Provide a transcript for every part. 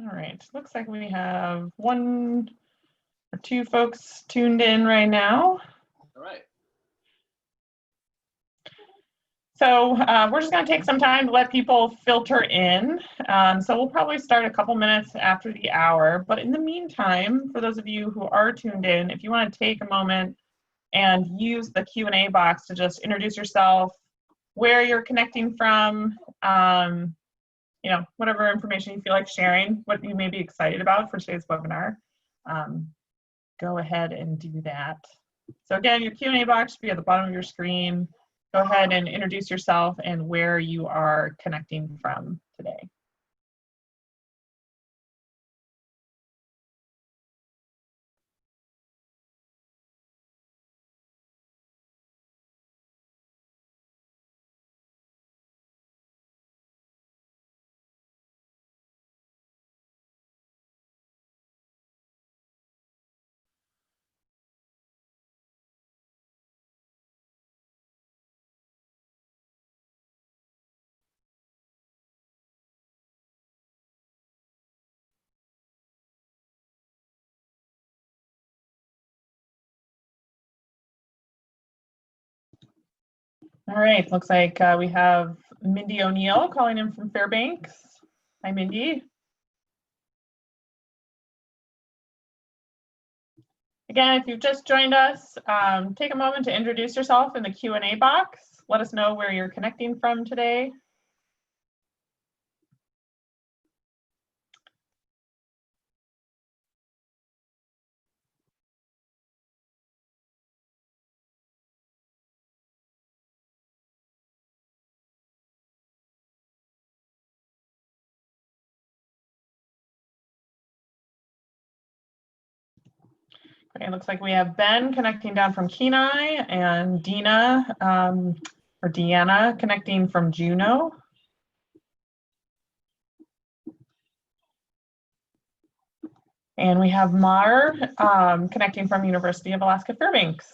All right, looks like we have one or two folks tuned in right now. All right. So we're just going to take some time to let people filter in. So we'll probably start a couple minutes after the hour. But in the meantime, for those of you who are tuned in, if you want to take a moment and use the Q&A box to just introduce yourself, where you're connecting from, you know, whatever information you feel like sharing, what you may be excited about for today's webinar, go ahead and do that. So again, your Q&A box should be at the bottom of your screen. Go ahead and introduce yourself and where you are connecting from today. All right, looks like we have Mindy O'Neill calling in from Fairbanks. Hi, Mindy. Again, if you've just joined us, take a moment to introduce yourself in the Q&A box. Let us know where you're connecting from today. Okay, it looks like we have Ben connecting down from Kenai and Dina, or Deanna, connecting from Juneau. And we have Mar connecting from University of Alaska Fairbanks.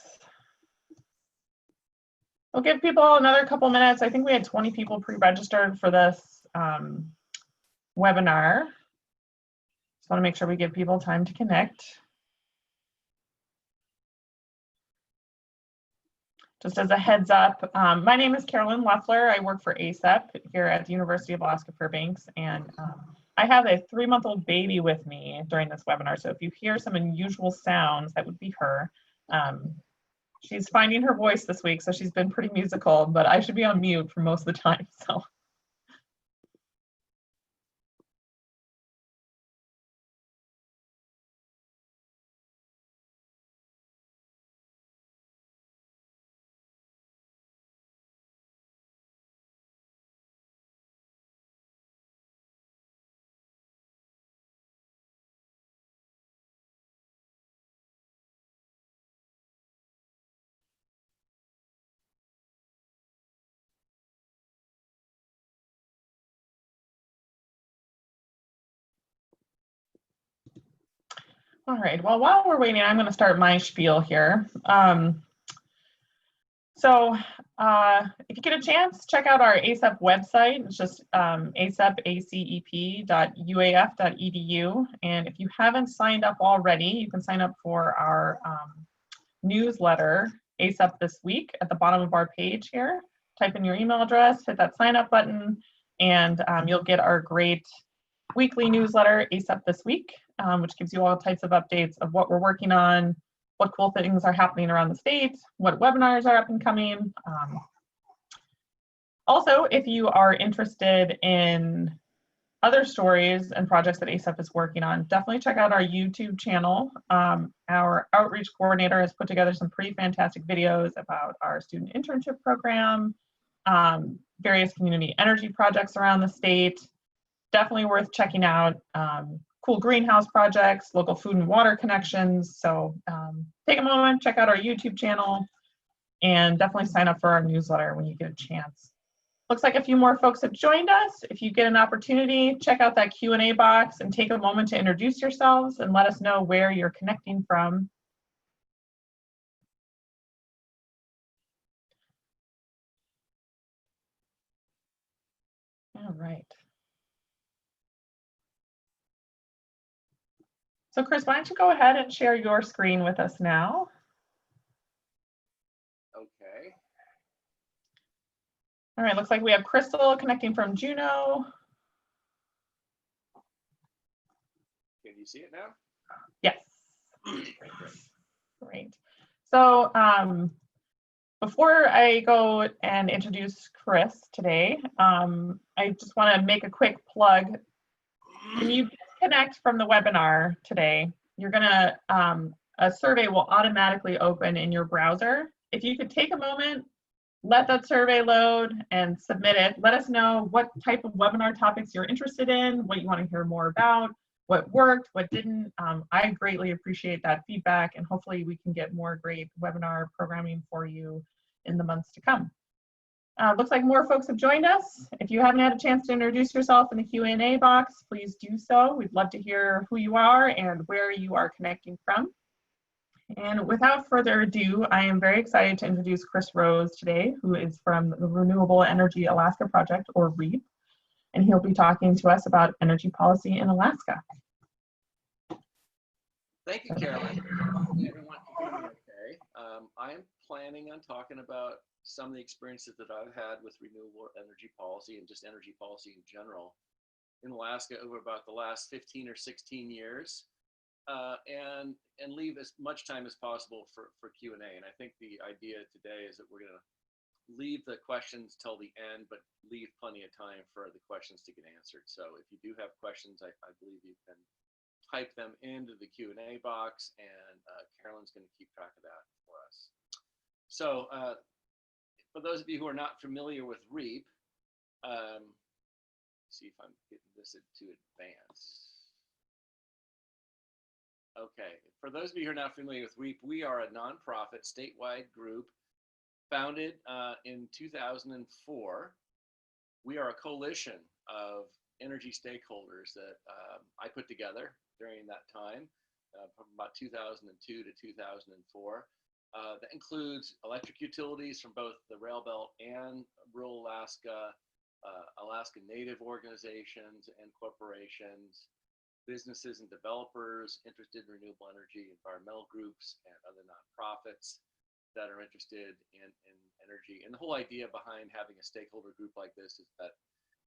We'll give people another couple minutes. I think we had 20 people pre-registered for this webinar. Just want to make sure we give people time to connect. Just as a heads up, my name is Carolyn Loeffler. I work for ACEP here at the University of Alaska Fairbanks, and I have a 3-month-old baby with me during this webinar. So if you hear some unusual sounds, that would be her. She's finding her voice this week, so she's been pretty musical, but I should be on mute for most of the time. So. All right, well, while we're waiting, I'm going to start my spiel here. So if you get a chance, check out our ACEP website. It's just acep.uaf.edu. And if you haven't signed up already, you can sign up for our newsletter, ACEP This Week, at the bottom of our page here. Type in your email address, hit that sign up button, and you'll get our great weekly newsletter, ACEP This Week, which gives you all types of updates of what we're working on, what cool things are happening around the state, what webinars are up and coming. Also, if you are interested in other stories and projects that ACEP is working on, definitely check out our YouTube channel. Our outreach coordinator has put together some pretty fantastic videos about our student internship program, various community energy projects around the state. Definitely worth checking out. Cool greenhouse projects, local food and water connections. So take a moment, check out our YouTube channel, and definitely sign up for our newsletter when you get a chance. Looks like a few more folks have joined us. If you get an opportunity, check out that Q&A box and take a moment to introduce yourselves and let us know where you're connecting from. All right. So Chris, why don't you go ahead and share your screen with us now? Okay. All right, looks like we have Crystal connecting from Juneau. Can you see it now? Yes. Okay, great. Great. So before I go and introduce Chris today, I just want to make a quick plug. When you disconnect from the webinar today, you're gonna, a survey will automatically open in your browser. If you could take a moment, let that survey load and submit it. Let us know what type of webinar topics you're interested in, what you want to hear more about, what worked, what didn't. I greatly appreciate that feedback, and hopefully we can get more great webinar programming for you in the months to come. Looks like more folks have joined us. If you haven't had a chance to introduce yourself in the Q&A box, please do so. We'd love to hear who you are and where you are connecting from. And without further ado, I am very excited to introduce Chris Rose today, who is from the Renewable Energy Alaska Project, or REAP, and he'll be talking to us about energy policy in Alaska. Thank you, Carolyn. Everyone can hear me okay. I'm planning on talking about some of the experiences that I've had with renewable energy policy and just energy policy in general in Alaska over about the last 15 or 16 years. And leave as much time as possible for Q&A. And I think the idea today is that we're going to leave the questions till the end, but leave plenty of time for the questions to get answered. So if you do have questions, I believe you can type them into the Q&A box, and Carolyn's going to keep track of that for us. So for those of you who are not familiar with REAP, see if I'm getting this to advance. Okay, for those of you who are not familiar with REAP, we are a nonprofit statewide group founded in 2004. We are a coalition of energy stakeholders that I put together during that time, from about 2002 to 2004. That includes electric utilities from both the Rail Belt and rural Alaska, Alaska Native organizations and corporations, businesses and developers interested in renewable energy, environmental groups, and other nonprofits that are interested in energy. And the whole idea behind having a stakeholder group like this is that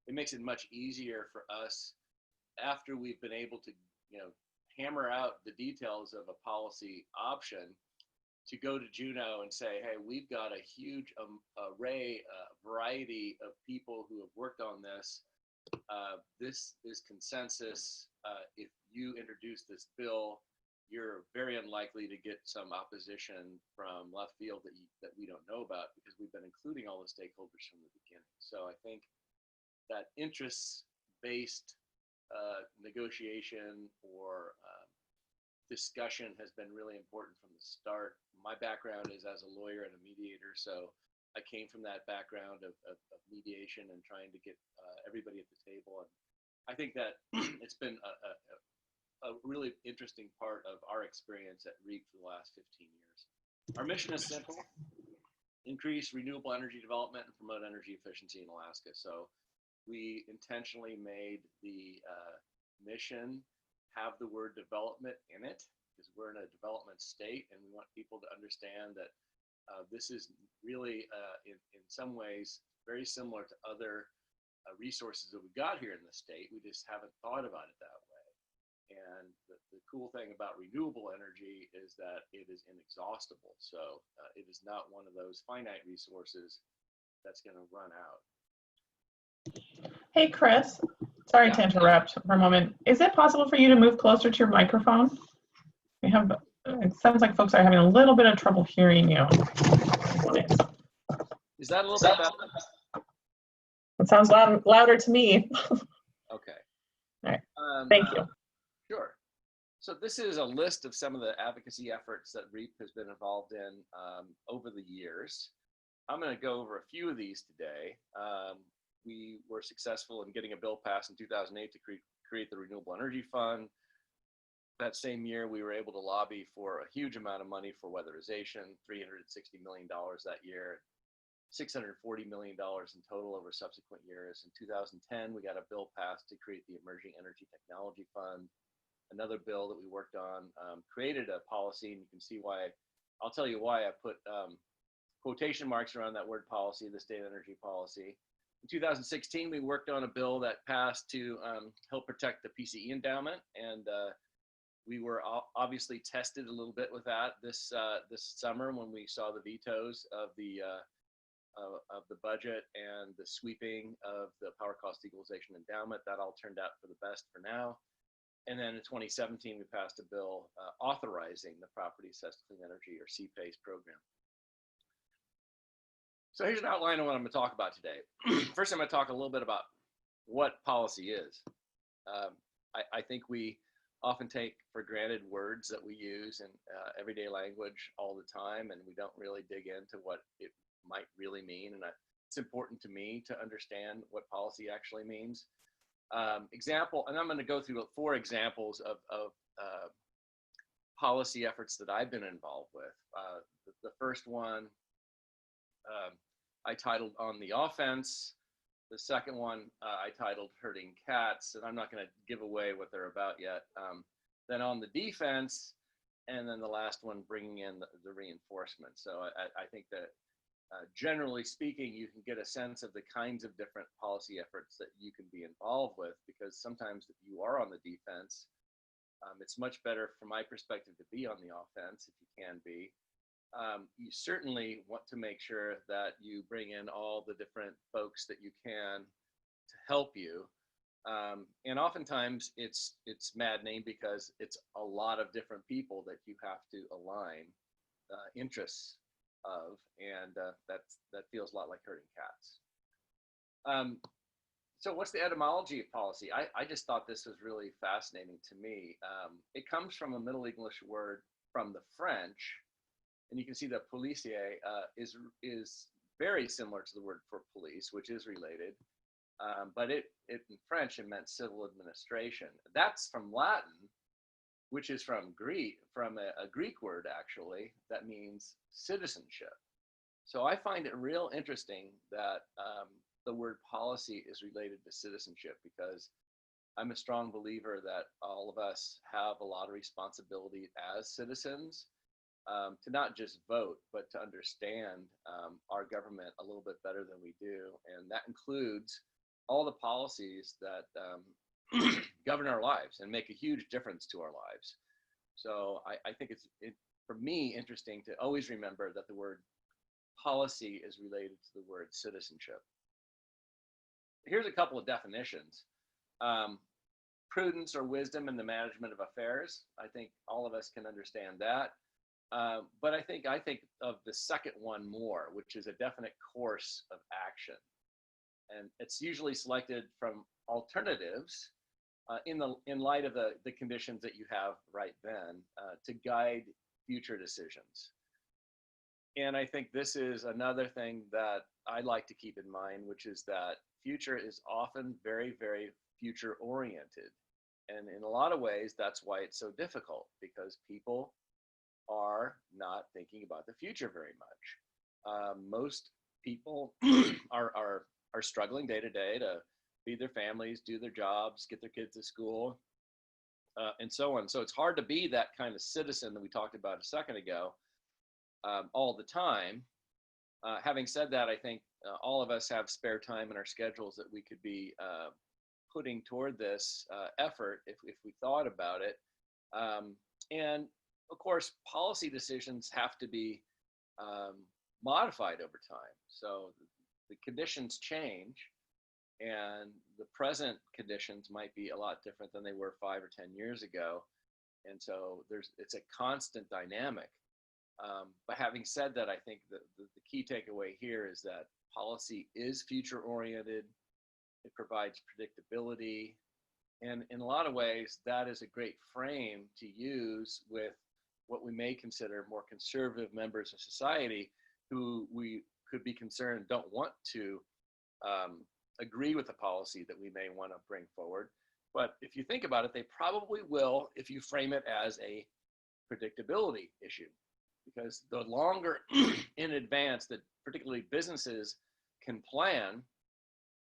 it makes it much easier for us, after we've been able to, hammer out the details of a policy option, to go to Juneau and say, hey, we've got a huge array, variety of people who have worked on this. This is consensus. If you introduce this bill, you're very unlikely to get some opposition from left field that we don't know about, because we've been including all the stakeholders from the beginning. So I think that interest-based negotiation or discussion has been really important from the start. My background is as a lawyer and a mediator, so I came from that background of mediation and trying to get everybody at the table. And I think that it's been a really interesting part of our experience at REAP for the last 15 years. Our mission is simple: increase renewable energy development and promote energy efficiency in Alaska. So we intentionally made the mission have the word development in it, because we're in a development state, and we want people to understand that this is really, in some ways, very similar to other resources that we got here in the state. We just haven't thought about it that way. And the cool thing about renewable energy is that it is inexhaustible. So it is not one of those finite resources that's going to run out. Hey, Chris, sorry to interrupt for a moment. Is it possible for you to move closer to your microphone? It sounds like folks are having a little bit of trouble hearing you. Is that a little bit better? It sounds louder to me. Okay. All right. Thank you. Sure. So this is a list of some of the advocacy efforts that REAP has been involved in over the years. I'm going to go over a few of these today. We were successful in getting a bill passed in 2008 to create the Renewable Energy Fund. That same year, we were able to lobby for a huge amount of money for weatherization, $360 million that year, $640 million in total over subsequent years. In 2010, we got a bill passed to create the Emerging Energy Technology Fund. another bill that we worked on, created a policy, and you can see why. I'll tell you why I put quotation marks around that word policy, the state energy policy. In 2016, we worked on a bill that passed to help protect the PCE endowment, and we were obviously tested a little bit with that this summer when we saw the vetoes of the budget and the sweeping of the power cost equalization endowment. That all turned out for the best for now. And then in 2017, we passed a bill authorizing the Property Assessed Clean Energy, or CPACE program. So here's an outline of what I'm going to talk about today. First, I'm going to talk a little bit about what policy is. I think we often take for granted words that we use in everyday language all the time, and we don't really dig into what it might really mean. And it's important to me to understand what policy actually means. Example, and I'm going to go through 4 examples of policy efforts that I've been involved with. The first one I titled On the Offense. The second one I titled Herding Cats, and I'm not going to give away what they're about yet. Then On the Defense, and then the last one, Bringing in the Reinforcement. So I think that generally speaking, you can get a sense of the kinds of different policy efforts that you can be involved with, because sometimes if you are on the defense, it's much better from my perspective to be on the offense if you can be. You certainly want to make sure that you bring in all the different folks that you can to help you. And oftentimes it's maddening because it's a lot of different people that you have to align interests of, and that feels a lot like herding cats. So what's the etymology of policy? I just thought this was really fascinating to me. It comes from a Middle English word from the French, and you can see that policier is very similar to the word for police, which is related, but it in French it meant civil administration. That's from Latin, which is from a Greek word actually that means citizenship. So I find it real interesting that the word policy is related to citizenship, because I'm a strong believer that all of us have a lot of responsibility as citizens to not just vote, but to understand our government a little bit better than we do. And that includes all the policies that govern our lives and make a huge difference to our lives. So I think it's for me interesting to always remember that the word policy is related to the word citizenship. Here's a couple of definitions. Prudence or wisdom in the management of affairs. I think all of us can understand that. But I think of the second one more, which is a definite course of action. And it's usually selected from alternatives in light of the conditions that you have right then to guide future decisions. And I think this is another thing that I like to keep in mind, which is that future is often very, very future oriented. And in a lot of ways, that's why it's so difficult, because people are not thinking about the future very much. Most people are struggling day to day to feed their families, do their jobs, get their kids to school, and so on. So it's hard to be that kind of citizen that we talked about a second ago all the time. Having said that, I think all of us have spare time in our schedules that we could be putting toward this effort if we thought about it. And of course, policy decisions have to be modified over time. So the conditions change, and the present conditions might be a lot different than they were 5 or 10 years ago. And so it's a constant dynamic. But having said that, I think the key takeaway here is that policy is future oriented. It provides predictability. And in a lot of ways, that is a great frame to use with what we may consider more conservative members of society who we could be concerned don't want to agree with the policy that we may want to bring forward. But if you think about it, they probably will if you frame it as a predictability issue. Because the longer in advance that particularly businesses can plan,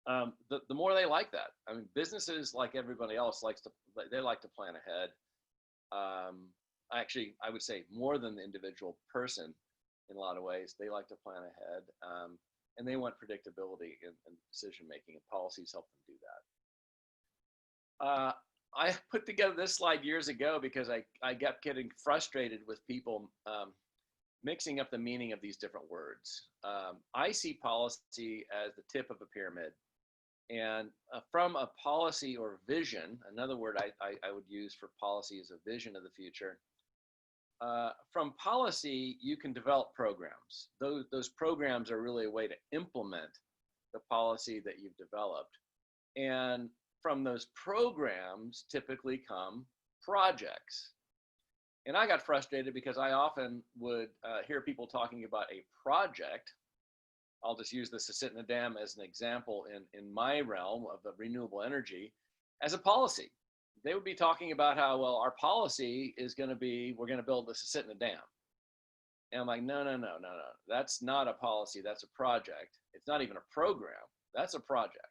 the more they like that. I mean, businesses, like everybody else, they like to plan ahead. Actually, I would say more than the individual person in a lot of ways. They like to plan ahead, and they want predictability in decision making, and policies help them do that. I put together this slide years ago because I kept getting frustrated with people mixing up the meaning of these different words. I see policy as the tip of a pyramid. And from a policy or vision, another word I would use for policy is a vision of the future. From policy, you can develop programs. Those programs are really a way to implement the policy that you've developed. And from those programs typically come projects. And I got frustrated because I often would hear people talking about a project. I'll just use the Susitna Dam as an example in my realm of the renewable energy as a policy. They would be talking about how, well, our policy is going to be, we're going to build the Susitna Dam. And I'm like, no. That's not a policy. That's a project. It's not even a program. That's a project.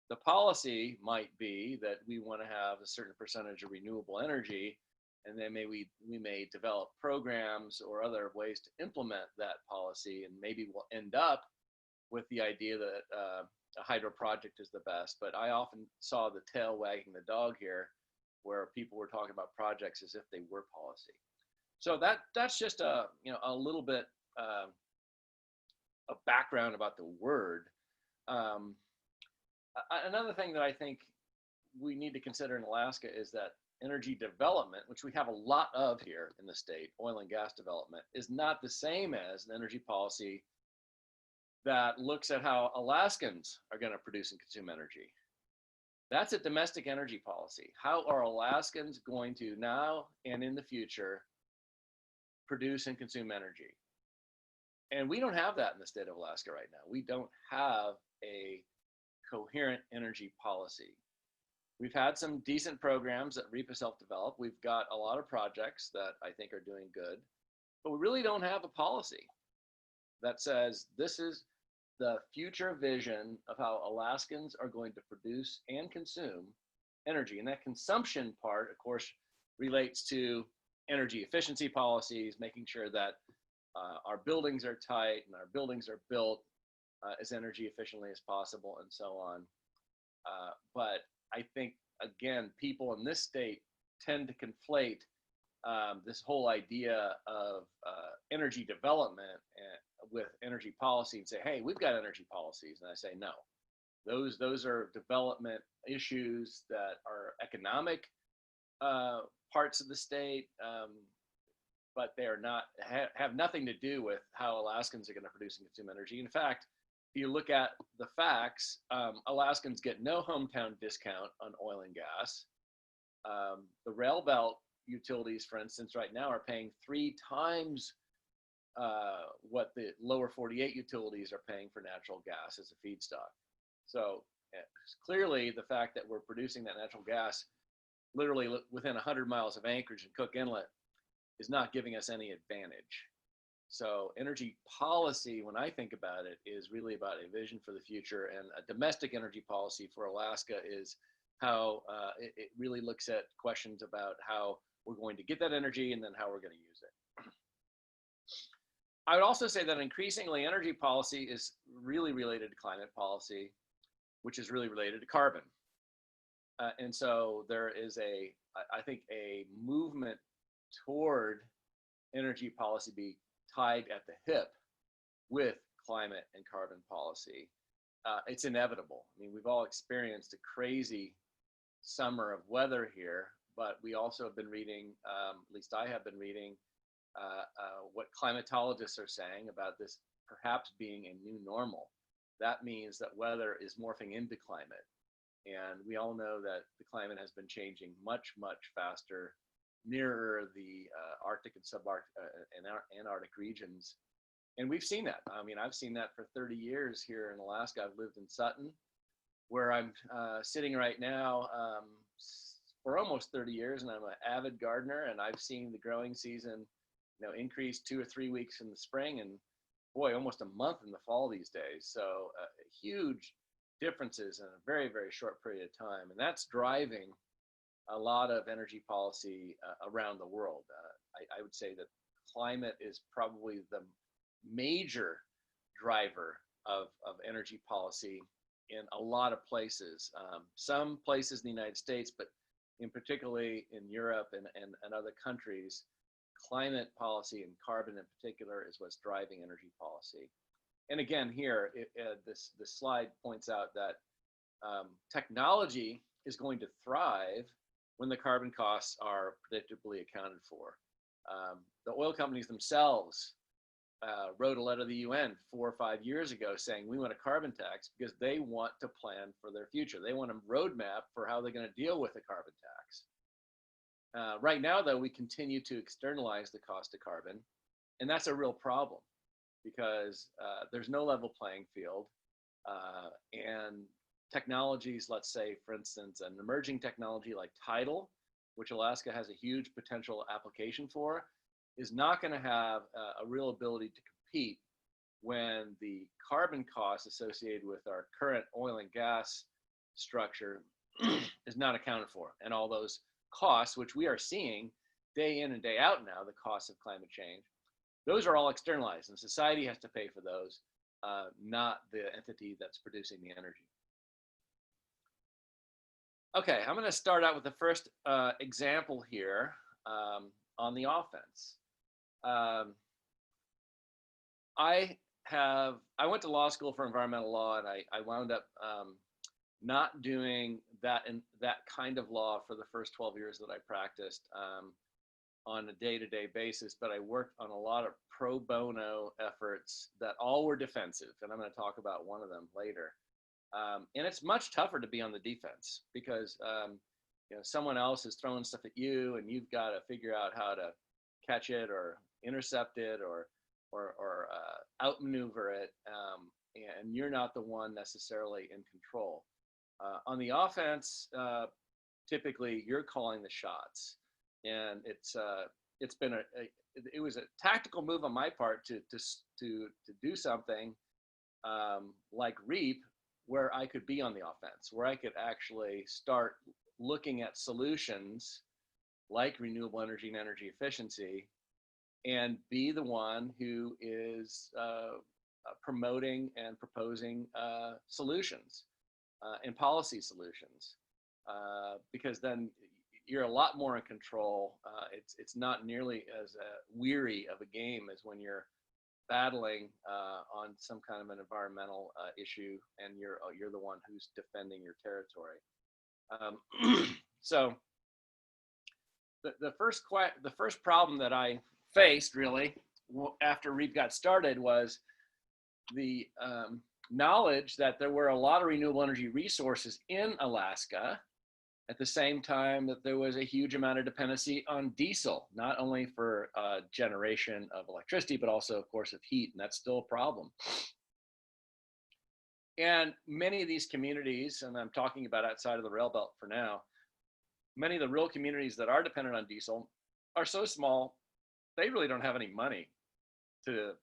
The policy might be that we want to have a certain percentage of renewable energy, and then we may develop programs or other ways to implement that policy, and maybe we'll end up with the idea that a hydro project is the best. But I often saw the tail wagging the dog here, where people were talking about projects as if they were policy. So that's just a little bit of background about the word. Another thing that I think we need to consider in Alaska is that energy development, which we have a lot of here in the state, oil and gas development, is not the same as an energy policy that looks at how Alaskans are going to produce and consume energy. That's a domestic energy policy. How are Alaskans going to now and in the future produce and consume energy? And we don't have that in the state of Alaska right now. We don't have a coherent energy policy. We've had some decent programs that REAP has helped develop. We've got a lot of projects that I think are doing good, but we really don't have a policy that says this is the future vision of how Alaskans are going to produce and consume energy. And that consumption part, of course, relates to energy efficiency policies, making sure that our buildings are tight and our buildings are built as energy efficiently as possible, and so on. But I think, again, people in this state tend to conflate this whole idea of energy development with energy policy and say, hey, we've got energy policies. And I say, no, those are development issues that are economic parts of the state, but they are not, have nothing to do with how Alaskans are going to produce and consume energy. In fact, if you look at the facts, Alaskans get no hometown discount on oil and gas. The rail belt utilities, for instance, right now are paying 3 times what the lower 48 utilities are paying for natural gas as a feedstock. So clearly the fact that we're producing that natural gas literally within 100 miles of Anchorage and Cook Inlet is not giving us any advantage. So energy policy, when I think about it, is really about a vision for the future, and a domestic energy policy for Alaska is how it really looks at questions about how we're going to get that energy and then how we're going to use it. I would also say that increasingly energy policy is really related to climate policy, which is really related to carbon. And so there is I think a movement toward energy policy be tied at the hip with climate and carbon policy. It's inevitable. I mean, we've all experienced a crazy summer of weather here, but we also have been reading, at least I have been reading, what climatologists are saying about this perhaps being a new normal. That means that weather is morphing into climate. And we all know that the climate has been changing much, much faster nearer the Arctic and subarctic and Antarctic regions. And we've seen that. I mean, I've seen that for 30 years here in Alaska. I've lived in Sutton, where I'm sitting right now for almost 30 years, and I'm an avid gardener, and I've seen the growing season, increase 2 or 3 weeks in the spring, and boy, almost a month in the fall these days. So a huge differences in a very, very short period of time. And that's driving a lot of energy policy around the world. I would say that climate is probably the major driver of energy policy in a lot of places. Some places in the United States, but in particularly in Europe and other countries, climate policy and carbon in particular is what's driving energy policy. And again, here, this slide points out that technology is going to thrive when the carbon costs are predictably accounted for. The oil companies themselves wrote a letter to the UN 4 or 5 years ago saying we want a carbon tax because they want to plan for their future. They want a roadmap for how they're going to deal with the carbon tax. Right now, though, we continue to externalize the cost of carbon, and that's a real problem because there's no level playing field, and technologies, let's say, for instance, an emerging technology like tidal, which Alaska has a huge potential application for, is not going to have a real ability to compete when the carbon costs associated with our current oil and gas structure is not accounted for. And all those costs, which we are seeing day in and day out now, the costs of climate change, those are all externalized, and society has to pay for those, not the entity that's producing the energy. Okay, I'm going to start out with the first example here on the offense. I went to law school for environmental law, and I wound up not doing that kind of law for the first 12 years that I practiced on a day-to-day basis, but I worked on a lot of pro bono efforts that all were defensive, and I'm going to talk about one of them later. And it's much tougher to be on the defense because someone else is throwing stuff at you, and you've got to figure out how to catch it or intercept it or outmaneuver it, and you're not the one necessarily in control. On the offense, typically you're calling the shots, and it was a tactical move on my part to do something like REAP, where I could be on the offense, where I could actually start looking at solutions like renewable energy and energy efficiency, and be the one who is promoting and proposing solutions and policy solutions, because then you're a lot more in control. It's not nearly as weary of a game as when you're battling on some kind of an environmental issue, and you're the one who's defending your territory. So the first problem that I faced really after REAP got started was the knowledge that there were a lot of renewable energy resources in Alaska, at the same time that there was a huge amount of dependency on diesel, not only for generation of electricity, but also, of course, of heat, and that's still a problem. And many of these communities, and I'm talking about outside of the rail belt for now, many of the rural communities that are dependent on diesel are so small, they really don't have any money to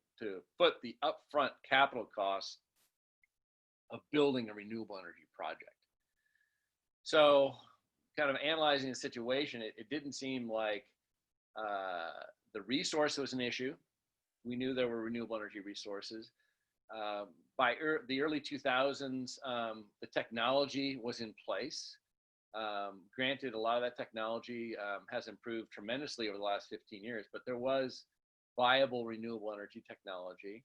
put the upfront capital costs of building a renewable energy project. So, kind of analyzing the situation, it didn't seem like the resource was an issue. We knew there were renewable energy resources. By the early 2000s, the technology was in place. Granted, a lot of that technology has improved tremendously over the last 15 years, but there was viable renewable energy technology.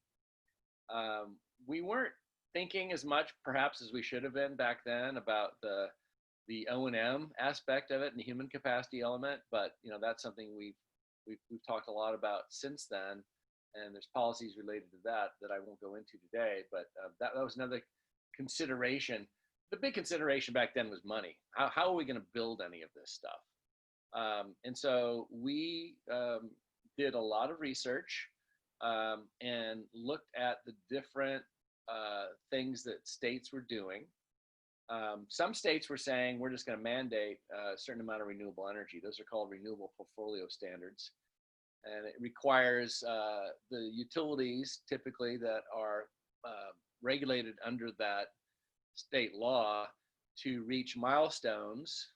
We weren't thinking as much, perhaps, as we should have been back then about the O&M aspect of it and the human capacity element, but that's something we've talked a lot about since then, and there's policies related to that I won't go into today. But that was another consideration. The big consideration back then was money. How are we going to build any of this stuff? And so we did a lot of research and looked at the different things that states were doing. Some states were saying we're just going to mandate a certain amount of renewable energy. Those are called renewable portfolio standards. And it requires the utilities typically that are regulated under that state law to reach milestones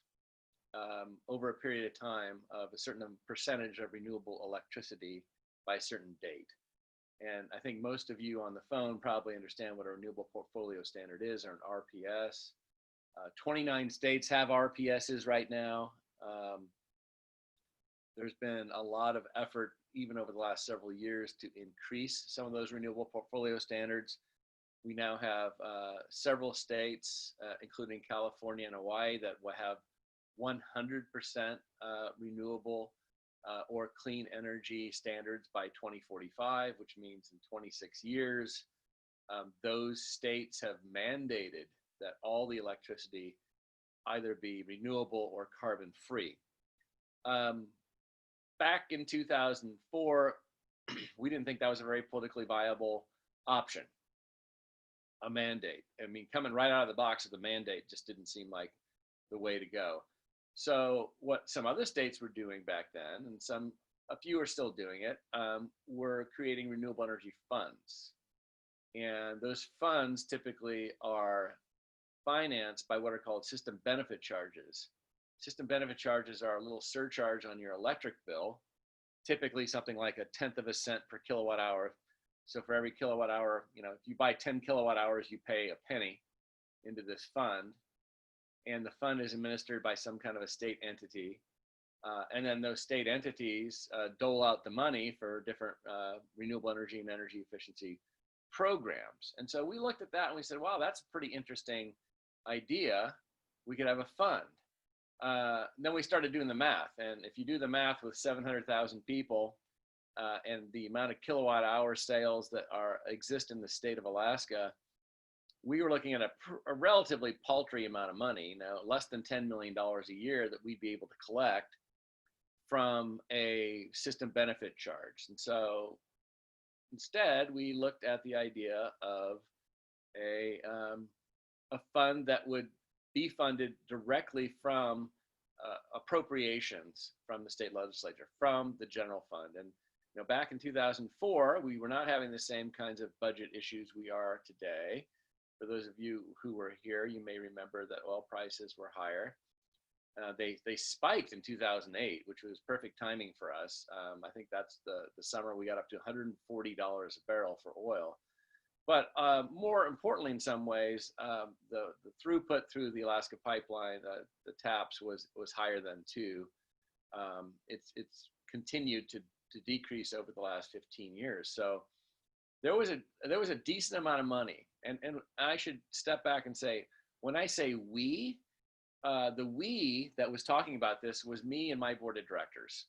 over a period of time of a certain percentage of renewable electricity by a certain date. And I think most of you on the phone probably understand what a renewable portfolio standard is, or an RPS. 29 states have RPSs right now. There's been a lot of effort, even over the last several years, to increase some of those renewable portfolio standards. We now have several states, including California and Hawaii, that will have 100% renewable or clean energy standards by 2045, which means in 26 years, those states have mandated that all the electricity either be renewable or carbon free. Back in 2004, we didn't think that was a very politically viable option, a mandate. I mean, coming right out of the box with a mandate just didn't seem like the way to go. So what some other states were doing back then, and a few are still doing it, were creating renewable energy funds. And those funds typically are financed by what are called system benefit charges. System benefit charges are a little surcharge on your electric bill, typically something like 1/10 of a cent per kilowatt hour. So for every kilowatt hour, if you buy 10 kilowatt hours, you pay a penny into this fund. And the fund is administered by some kind of a state entity. And then those state entities dole out the money for different renewable energy and energy efficiency programs. And so we looked at that and we said, wow, that's a pretty interesting idea. We could have a fund. Then we started doing the math. And if you do the math with 700,000 people and the amount of kilowatt hour sales that exist in the state of Alaska, we were looking at a relatively paltry amount of money, less than $10 million a year that we'd be able to collect from a system benefit charge. And so instead, we looked at the idea of a fund that would be funded directly from appropriations from the state legislature, from the general fund. And back in 2004, we were not having the same kinds of budget issues we are today. For those of you who were here, you may remember that oil prices were higher. They spiked in 2008, which was perfect timing for us. I think that's the summer we got up to $140 a barrel for oil. But more importantly, in some ways, the throughput through the Alaska pipeline, the TAPS, was higher then too. It's continued to decrease over the last 15 years. So there was a decent amount of money. And I should step back and say, when I say we, the we that was talking about this was me and my board of directors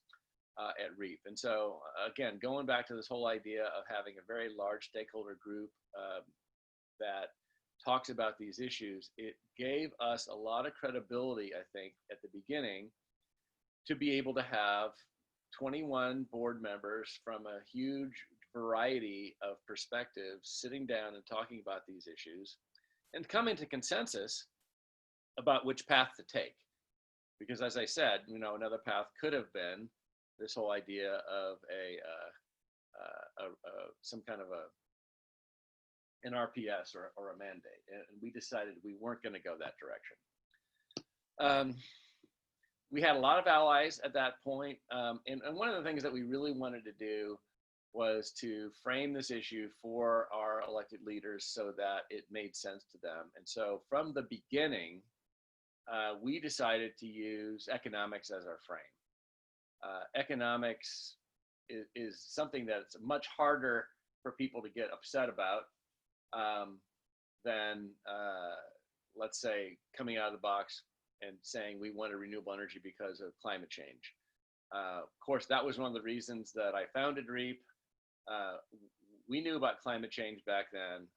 at REAP. And so again, going back to this whole idea of having a very large stakeholder group that talks about these issues, it gave us a lot of credibility, I think, at the beginning, to be able to have 21 board members from a huge variety of perspectives sitting down and talking about these issues and coming to consensus about which path to take. Because as I said, another path could have been this whole idea of some kind of an RPS or a mandate. And we decided we weren't going to go that direction. We had a lot of allies at that point. And one of the things that we really wanted to do was to frame this issue for our elected leaders so that it made sense to them. And so from the beginning, we decided to use economics as our frame. Economics is something that's much harder for people to get upset about than, let's say, coming out of the box and saying we wanted renewable energy because of climate change. Of course, that was one of the reasons that I founded REAP. We knew about climate change back then,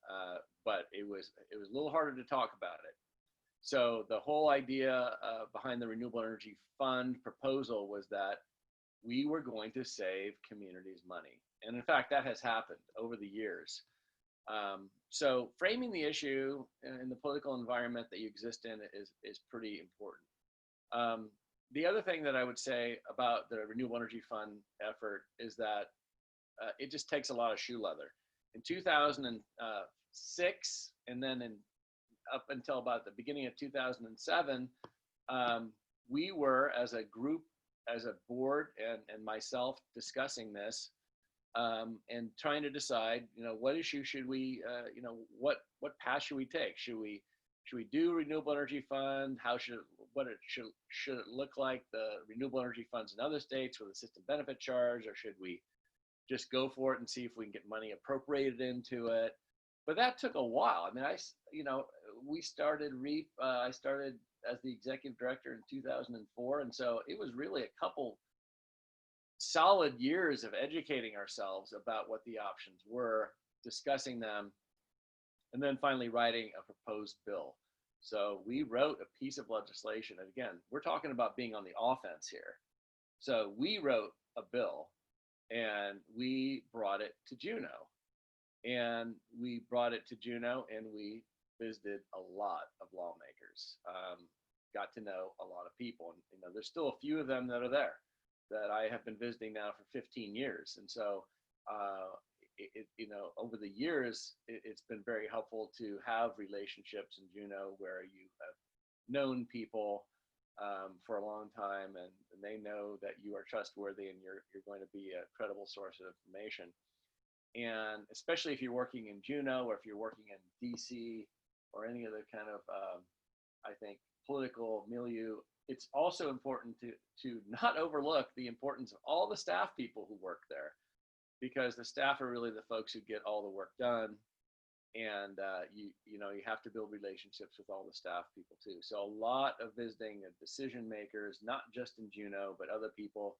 but it was a little harder to talk about it. So the whole idea behind the Renewable Energy Fund proposal was that we were going to save communities money. And in fact, that has happened over the years. So framing the issue in the political environment that you exist in is pretty important. The other thing that I would say about the Renewable Energy Fund effort is that it just takes a lot of shoe leather. In 2006, and then in up until about the beginning of 2007, we were, as a group, as a board, and myself, discussing this, and trying to decide, what issue should we, what path should we take? Should we do renewable energy fund? Should it look like the renewable energy funds in other states with a system benefit charge, or should we just go for it and see if we can get money appropriated into it? But that took a while. I mean, we started REAP. I started as the executive director in 2004, and so it was really a couple solid years of educating ourselves about what the options were, discussing them, and then finally writing a proposed bill. So we wrote a piece of legislation, and again, we're talking about being on the offense here. So we wrote a bill, and we brought it to Juneau. And we brought it to Juneau, and we visited a lot of lawmakers, got to know a lot of people. And there's still a few of them that are there that I have been visiting now for 15 years. And so, over the years, it's been very helpful to have relationships in Juneau where you have known people for a long time, and they know that you are trustworthy and you're going to be a credible source of information. And especially if you're working in Juneau, or if you're working in DC, or any other kind of, I think, political milieu, it's also important to not overlook the importance of all the staff people who work there, because the staff are really the folks who get all the work done. And you have to build relationships with all the staff people too. So a lot of visiting of decision makers, not just in Juneau, but other people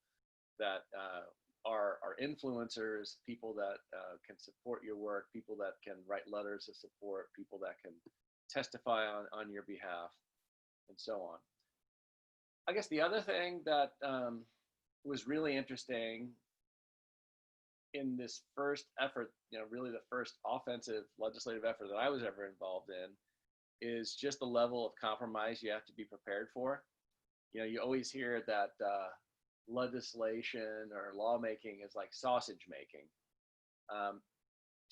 that are influencers, people that can support your work, people that can write letters of support, people that can testify on your behalf, and so on. I guess the other thing that was really interesting in this first effort, really the first offensive legislative effort that I was ever involved in, is just the level of compromise you have to be prepared for. You always hear that legislation or lawmaking is like sausage making.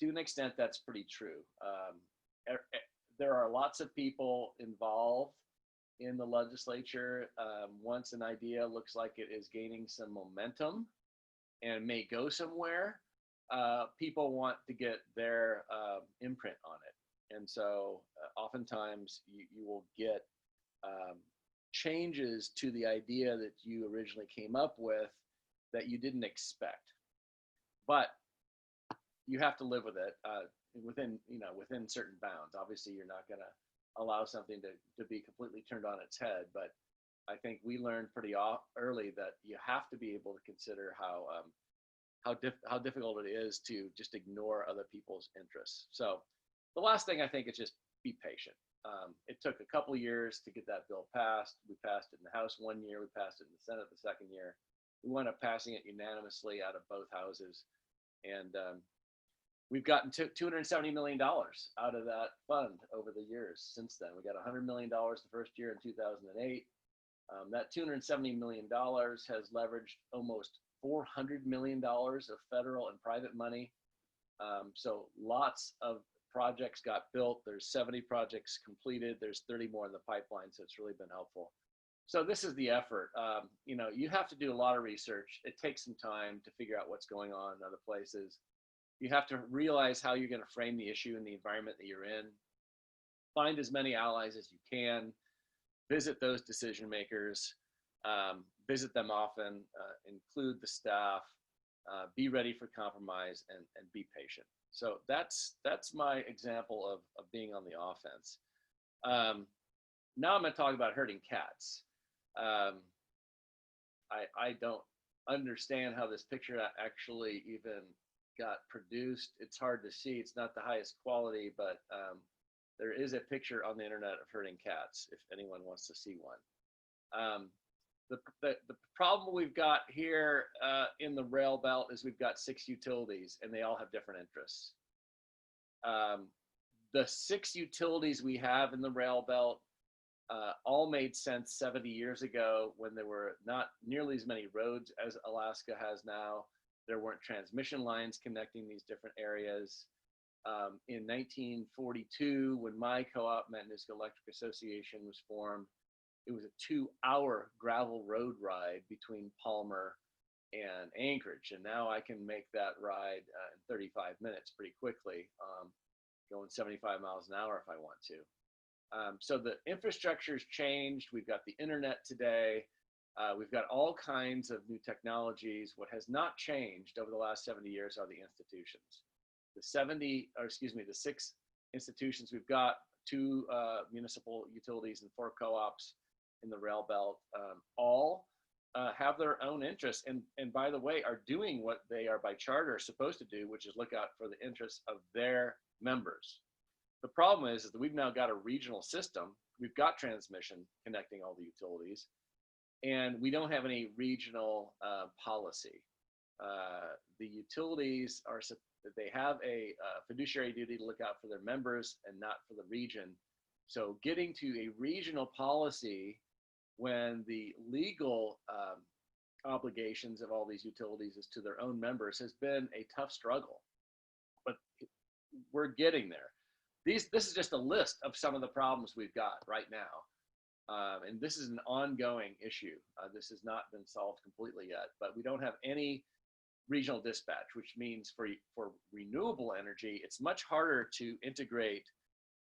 To an extent, that's pretty true. There are lots of people involved in the legislature. Once an idea looks like it is gaining some momentum and may go somewhere, people want to get their imprint on it. And so oftentimes you will get changes to the idea that you originally came up with that you didn't expect. But you have to live with it within certain bounds. Obviously, you're not going to allow something to be completely turned on its head, but I think we learned pretty early that you have to be able to consider how difficult it is to just ignore other people's interests. So the last thing I think is just be patient. It took a couple of years to get that bill passed. We passed it in the House one year. We passed it in the Senate the second year. We wound up passing it unanimously out of both houses. And we've gotten $270 million out of that fund over the years since then. We got $100 million the first year in 2008. That $270 million has leveraged almost $400 million of federal and private money. So lots of projects got built. There's 70 projects completed. There's 30 more in the pipeline. So it's really been helpful. So this is the effort. You have to do a lot of research. It takes some time to figure out what's going on in other places. You have to realize how you're going to frame the issue in the environment that you're in. Find as many allies as you can. Visit those decision makers. Visit them often. Include the staff. Be ready for compromise and be patient. So that's my example of being on the offense. Now I'm going to talk about herding cats. I don't understand how this picture actually even got produced. It's hard to see. It's not the highest quality, but there is a picture on the internet of herding cats if anyone wants to see one. The problem we've got here in the rail belt is we've got 6 utilities, and they all have different interests. The 6 utilities we have in the rail belt all made sense 70 years ago when there were not nearly as many roads as Alaska has now. There weren't transmission lines connecting these different areas. In 1942, when my co-op, Matanuska Electric Association, was formed, it was a 2-hour gravel road ride between Palmer and Anchorage. And now I can make that ride in 35 minutes pretty quickly, going 75 miles an hour if I want to. So the infrastructure's changed. We've got the internet today. We've got all kinds of new technologies. What has not changed over the last 70 years are the institutions. The 6 institutions we've got, 2 municipal utilities and 4 co-ops in the rail belt, all have their own interests, and by the way, are doing what they are by charter supposed to do, which is look out for the interests of their members. The problem is that we've now got a regional system. We've got transmission connecting all the utilities, and we don't have any regional policy. The utilities they have a fiduciary duty to look out for their members and not for the region. So getting to a regional policy when the legal obligations of all these utilities is to their own members has been a tough struggle, but we're getting there. This is just a list of some of the problems we've got right now. And this is an ongoing issue. This has not been solved completely yet, but we don't have any regional dispatch, which means for renewable energy, it's much harder to integrate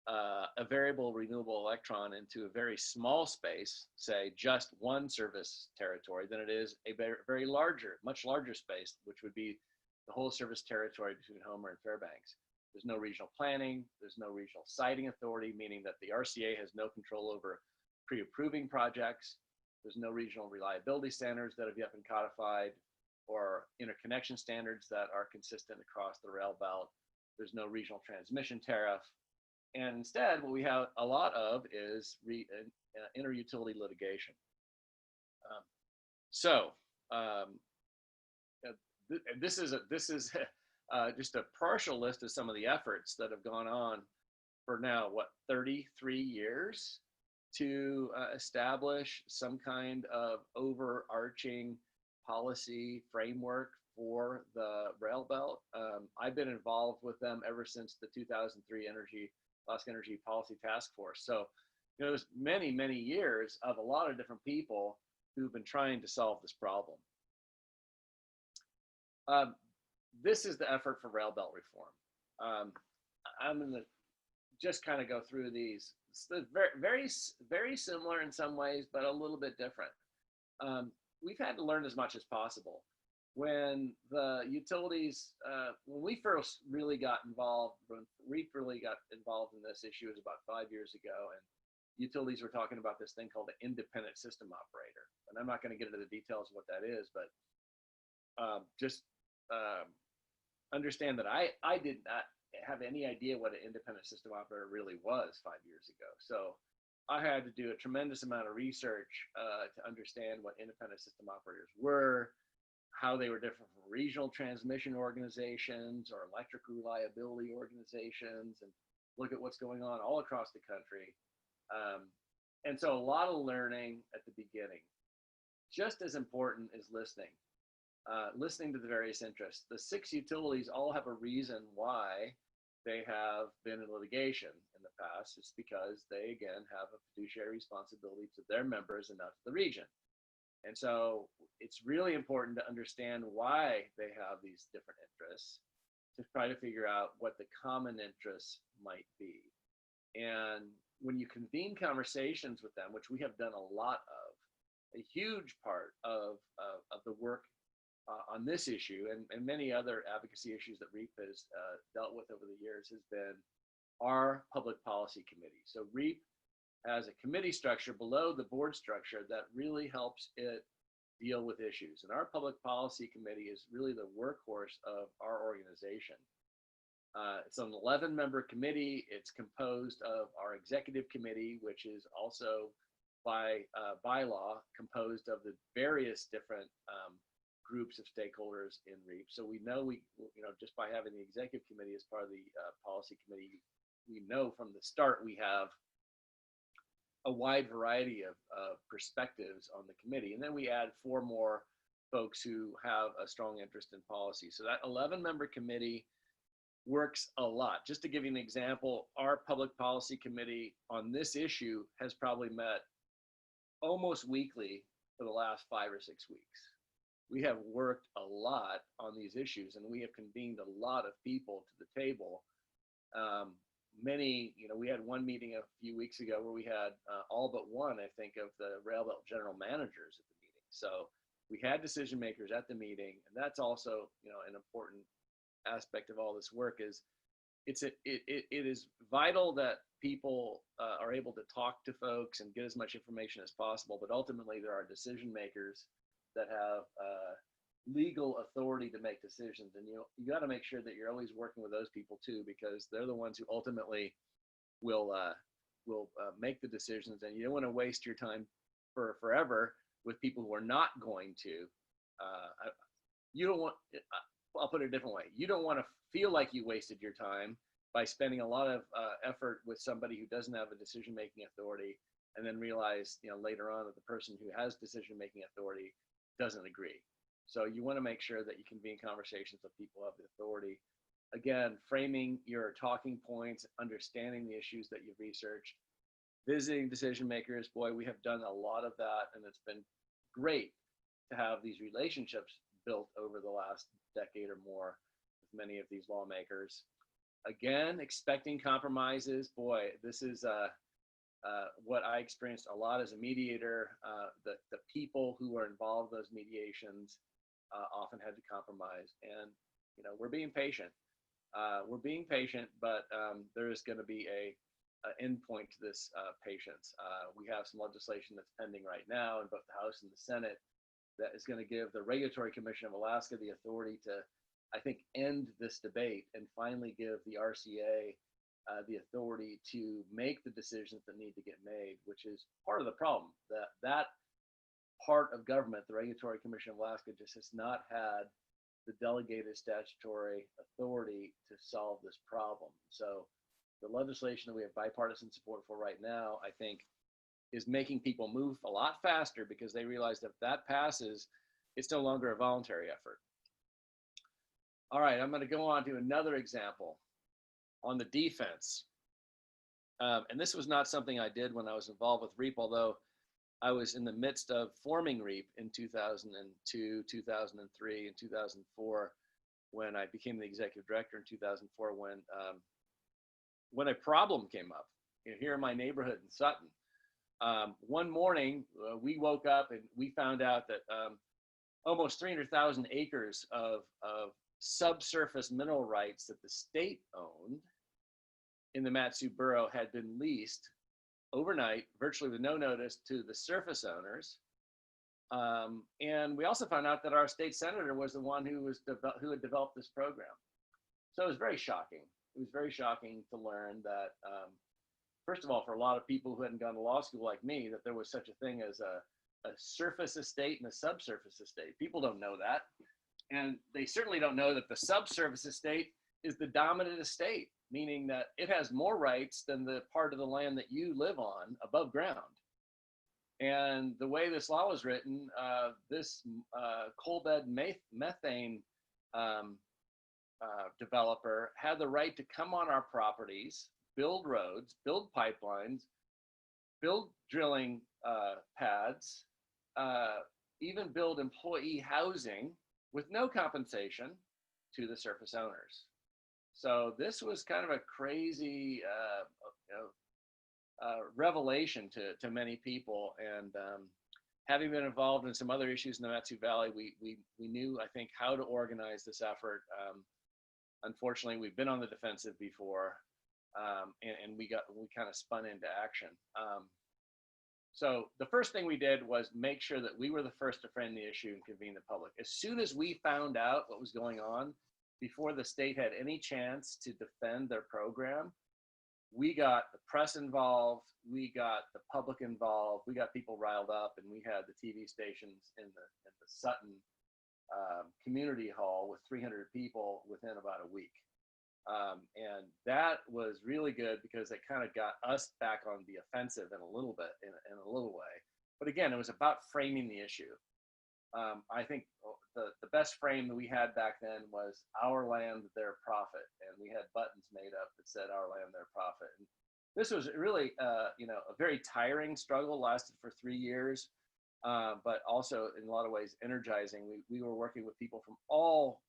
a variable renewable electron into a very small space, say just one service territory, than it is a much larger space, which would be the whole service territory between Homer and Fairbanks. There's no regional planning, there's no regional siting authority, meaning that the RCA has no control over pre-approving projects. There's no regional reliability standards that have yet been codified, or interconnection standards that are consistent across the rail belt. There's no regional transmission tariff. And instead, what we have a lot of is inter-utility litigation. This is just a partial list of some of the efforts that have gone on for now, 33 years to establish some kind of overarching policy framework for the rail belt. I've been involved with them ever since the 2003 Alaska Energy Policy Task Force. So, there's many, many years of a lot of different people who've been trying to solve this problem. This is the effort for rail belt reform. I'm going to just kind of go through these. It's very, very, very similar in some ways, but a little bit different. We've had to learn as much as possible. When the utilities, when we first really got involved, when REAP really got involved in this issue, was about 5 years ago, and utilities were talking about this thing called the independent system operator. And I'm not going to get into the details of what that is, but just understand that I did not have any idea what an independent system operator really was 5 years ago. So I had to do a tremendous amount of research to understand what independent system operators were, how they were different from regional transmission organizations or electric reliability organizations, and look at what's going on all across the country. And so a lot of learning at the beginning. Just as important is listening. Listening to the various interests. The 6 utilities all have a reason why they have been in litigation in the past. It's because they, again, have a fiduciary responsibility to their members and not to the region. And so it's really important to understand why they have these different interests, to try to figure out what the common interests might be. And when you convene conversations with them, which we have done a lot of, a huge part of the work on this issue and many other advocacy issues that REAP has dealt with over the years has been our public policy committee. So REAP has a committee structure below the board structure that really helps it deal with issues. And our public policy committee is really the workhorse of our organization. It's an 11-member committee. It's composed of our executive committee, which is also by bylaw composed of the various different groups of stakeholders in REAP. So we know just by having the executive committee as part of the policy committee, we know from the start we have a wide variety of perspectives on the committee. And then we add 4 more folks who have a strong interest in policy. So that 11-member committee works a lot. Just to give you an example, our public policy committee on this issue has probably met almost weekly for the last 5 or 6 weeks. We have worked a lot on these issues, and we have convened a lot of people to the table. We had one meeting a few weeks ago where we had all but one, I think, of the railroad general managers at the meeting. So we had decision makers at the meeting, and that's also, an important aspect of all this work is it is vital that people are able to talk to folks and get as much information as possible, but ultimately there are decision makers that have legal authority to make decisions, and you got to make sure that you're always working with those people too, because they're the ones who ultimately will make the decisions, and you don't want to waste your time for forever with people who are not going to. You don't want. I'll put it a different way. You don't want to feel like you wasted your time by spending a lot of effort with somebody who doesn't have a decision-making authority, and then realize, later on that the person who has decision-making authority doesn't agree. So you want to make sure that you convene conversations with people who have the authority. Again, framing your talking points, understanding the issues that you've researched, visiting decision makers. Boy, we have done a lot of that, and it's been great to have these relationships built over the last decade or more with many of these lawmakers. Again, expecting compromises. Boy, this is what I experienced a lot as a mediator. The people who are involved in those mediations often had to compromise, and we're being patient. But there is going to be a endpoint to this patience. We have some legislation that's pending right now in both the House and the Senate that is going to give the Regulatory Commission of Alaska the authority to, I think, end this debate and finally give the RCA the authority to make the decisions that need to get made, which is part of the problem. That part of government, the Regulatory Commission of Alaska, just has not had the delegated statutory authority to solve this problem. So the legislation that we have bipartisan support for right now, I think, is making people move a lot faster, because they realize that if that passes, it's no longer a voluntary effort. All right, I'm going to go on to another example on the defense. And this was not something I did when I was involved with REAP, although I was in the midst of forming REAP in 2002, 2003, and 2004, when I became the executive director in 2004, when a problem came up here in my neighborhood in Sutton. One morning, we woke up and we found out that almost 300,000 acres of subsurface mineral rights that the state owned in the Mat-Su Borough had been leased overnight, virtually with no notice, to the surface owners. And we also found out that our state senator was the one who had developed this program. So it was very shocking. It was very shocking to learn that, first of all, for a lot of people who hadn't gone to law school like me, that there was such a thing as a surface estate and a subsurface estate. People don't know that. And they certainly don't know that the subsurface estate is the dominant estate, meaning that it has more rights than the part of the land that you live on above ground. And the way this law was written, this coal bed methane developer had the right to come on our properties, build roads, build pipelines, build drilling pads, even build employee housing with no compensation to the surface owners. So this was kind of a crazy revelation to many people. And having been involved in some other issues in the Mat-Su Valley, we knew, I think, how to organize this effort. Unfortunately, we've been on the defensive before, and we kind of spun into action. So the first thing we did was make sure that we were the first to frame the issue and convene the public. As soon as we found out what was going on, before the state had any chance to defend their program, we got the press involved, we got the public involved, we got people riled up, and we had the TV stations in the Sutton community hall with 300 people within about a week. And that was really good, because it kind of got us back on the offensive in a little bit, in a little way. But again, it was about framing the issue. I think the best frame that we had back then was our land, their profit. And we had buttons made up that said our land, their profit. And this was really, you know, a very tiring struggle, lasted for 3 years, but also in a lot of ways energizing. We were working with people from all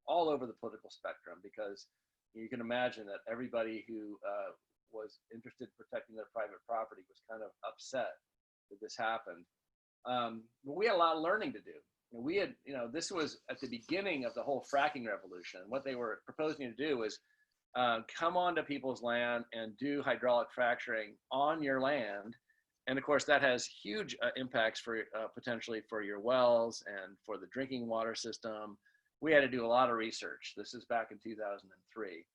over the political spectrum, because you can imagine that everybody who was interested in protecting their private property was kind of upset that this happened. But we had a lot of learning to do. And we had, you know, this was at the beginning of the whole fracking revolution. What they were proposing to do was come onto people's land and do hydraulic fracturing on your land. And of course, that has huge impacts for potentially for your wells and for the drinking water system. We had to do a lot of research. This is back in 2003.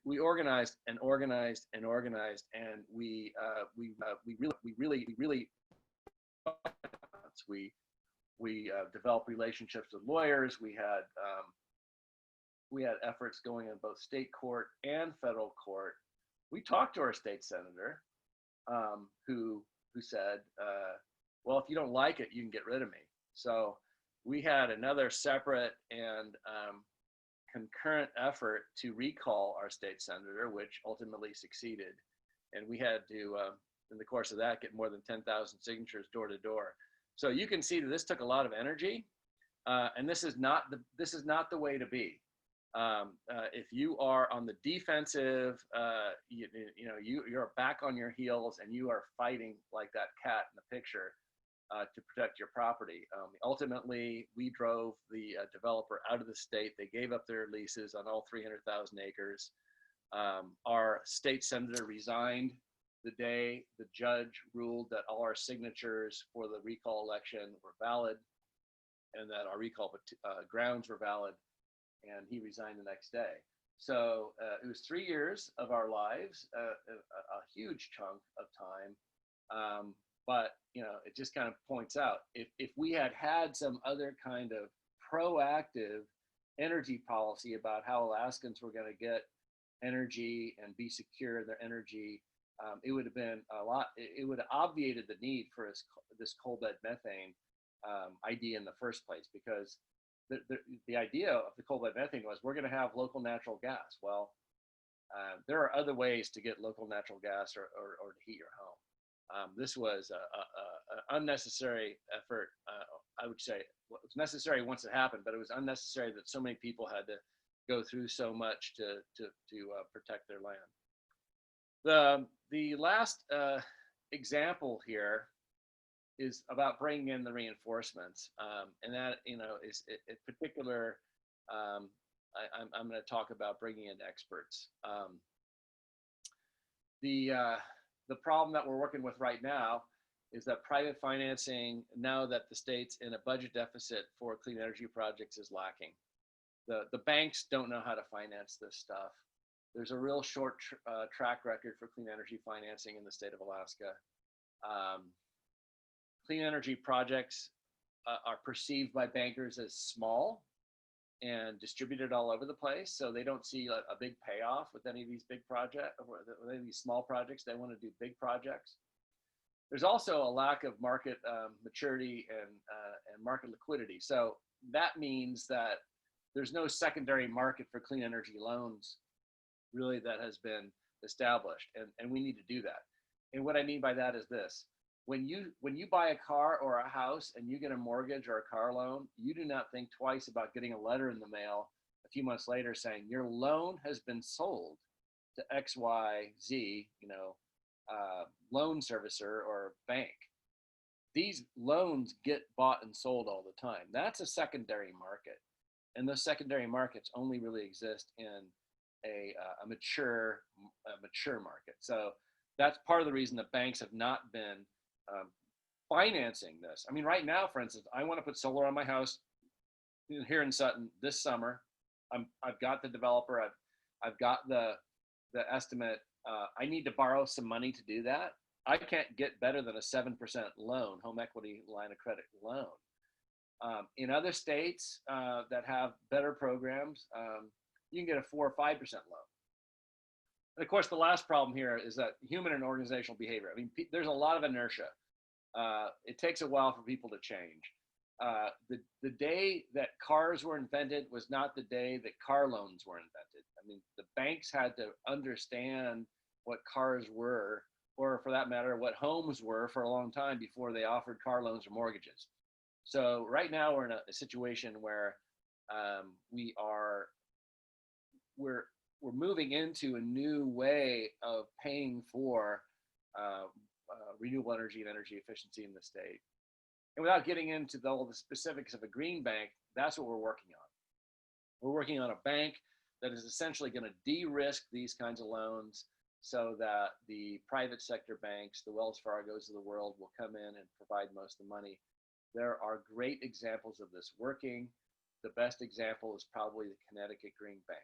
We organized and organized and organized, and we developed relationships with lawyers. We had efforts going in both state court and federal court. We talked to our state senator, who said, well, if you don't like it, you can get rid of me. So we had another separate and concurrent effort to recall our state senator, which ultimately succeeded. And we had to, in the course of that, get more than 10,000 signatures door to door. So you can see that this took a lot of energy, and this is not the way to be. If you are on the defensive, you're back on your heels and you are fighting like that cat in the picture to protect your property. Ultimately, we drove the developer out of the state. They gave up their leases on all 300,000 acres. Our state senator resigned the day the judge ruled that all our signatures for the recall election were valid and that our recall grounds were valid. And he resigned the next day. So it was 3 years of our lives, a huge chunk of time. But you know, it just kind of points out, if we had had some other kind of proactive energy policy about how Alaskans were going to get energy and be secure in their energy, it would have been a lot. It would have obviated the need for this coal bed methane idea in the first place, because the idea of the coal bed methane was we're going to have local natural gas. Well, there are other ways to get local natural gas or to heat your home. This was an unnecessary effort. I would say it was necessary once it happened, but it was unnecessary that so many people had to go through so much to protect their land. The last example here is about bringing in the reinforcements, and that, you know, is in particular. I'm going to talk about bringing in experts. The problem that we're working with right now is that private financing, now that the state's in a budget deficit for clean energy projects, is lacking. The banks don't know how to finance this stuff. There's a real short track record for clean energy financing in the state of Alaska. Clean energy projects are perceived by bankers as small and distributed all over the place, so they don't see a big payoff with any of these big projects, with any of these small projects. They want to do big projects. There's also a lack of market maturity and market liquidity. So that means that there's no secondary market for clean energy loans really that has been established, and we need to do that. And what I mean by that is this: when you buy a car or a house and you get a mortgage or a car loan, you do not think twice about getting a letter in the mail a few months later saying your loan has been sold to XYZ, loan servicer or bank. These loans get bought and sold all the time. That's a secondary market, and those secondary markets only really exist in a mature market. So that's part of the reason that banks have not been financing this. I mean, right now, for instance, I want to put solar on my house here in Sutton this summer. I've got the developer. I've got the estimate. I need to borrow some money to do that. I can't get better than a 7% loan, home equity line of credit loan. In other states that have better programs, you can get a 4 or 5% loan. And of course, the last problem here is that human and organizational behavior. I mean, there's a lot of inertia. it takes a while for people to change. The day that cars were invented was not the day that car loans were invented. I mean, the banks had to understand what cars were, or for that matter, what homes were for a long time before they offered car loans or mortgages. So right now we're in a situation where we're moving into a new way of paying for renewable energy and energy efficiency in the state. And without getting into all the specifics of a green bank, that's what we're working on. We're working on a bank that is essentially going to de-risk these kinds of loans so that the private sector banks, the Wells Fargos of the world, will come in and provide most of the money. There are great examples of this working. The best example is probably the Connecticut Green Bank.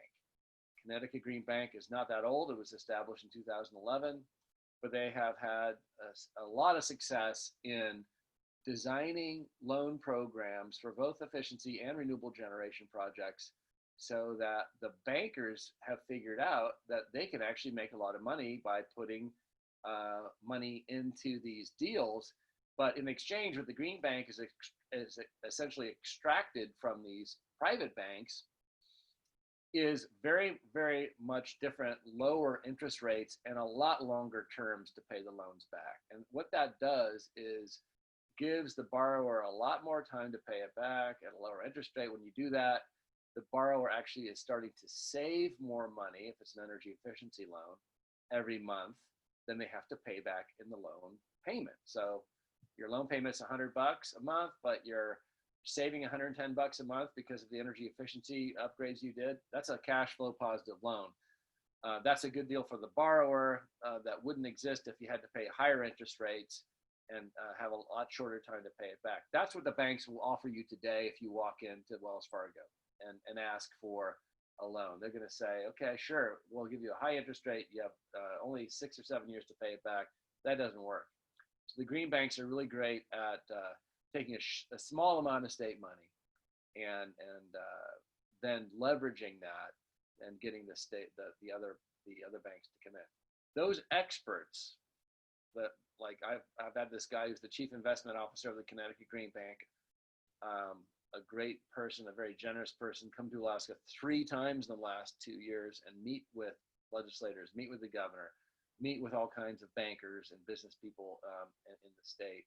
Connecticut Green Bank is not that old. It was established in 2011, but they have had a lot of success in designing loan programs for both efficiency and renewable generation projects so that the bankers have figured out that they can actually make a lot of money by putting money into these deals. But in exchange, what the Green Bank is essentially extracted from these private banks is very, very much different, lower interest rates and a lot longer terms to pay the loans back. And what that does is gives the borrower a lot more time to pay it back at a lower interest rate. When you do that, the borrower actually is starting to save more money if it's an energy efficiency loan every month than they have to pay back in the loan payment. So your loan payment's $100 a month, but you're saving $110 a month because of the energy efficiency upgrades you did. That's a cash flow positive loan. That's a good deal for the borrower that wouldn't exist if you had to pay higher interest rates and have a lot shorter time to pay it back. That's what the banks will offer you today if you walk into Wells Fargo and ask for a loan. They're going to say, okay, sure, we'll give you a high interest rate. You have only 6 or 7 years to pay it back. That doesn't work. So the green banks are really great at taking a small amount of state money and then leveraging that and getting the other banks to come in. Those experts that, like I've had this guy who's the chief investment officer of the Connecticut Green Bank, a great person, a very generous person, come to Alaska 3 times in the last 2 years and meet with legislators, meet with the governor, meet with all kinds of bankers and business people in the state.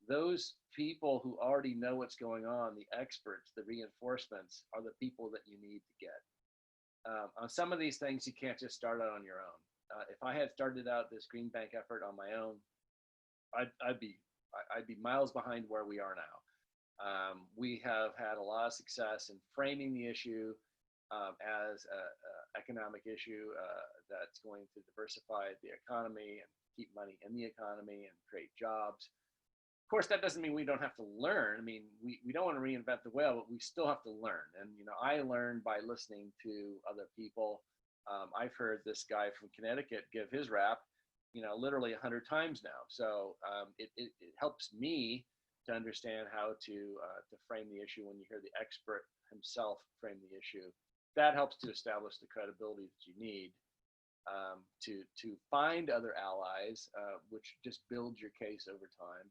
Those people who already know what's going on, the experts, the reinforcements, are the people that you need to get. On some of these things, you can't just start out on your own. If I had started out this green bank effort on my own, I'd be miles behind where we are now. We have had a lot of success in framing the issue as an economic issue that's going to diversify the economy and keep money in the economy and create jobs. Of course, that doesn't mean we don't have to learn. I mean, we don't want to reinvent the wheel, but we still have to learn. And, I learned by listening to other people. I've heard this guy from Connecticut give his rap, literally 100 times now. So it helps me to understand how to frame the issue when you hear the expert himself frame the issue. That helps to establish the credibility that you need to find other allies, which just builds your case over time.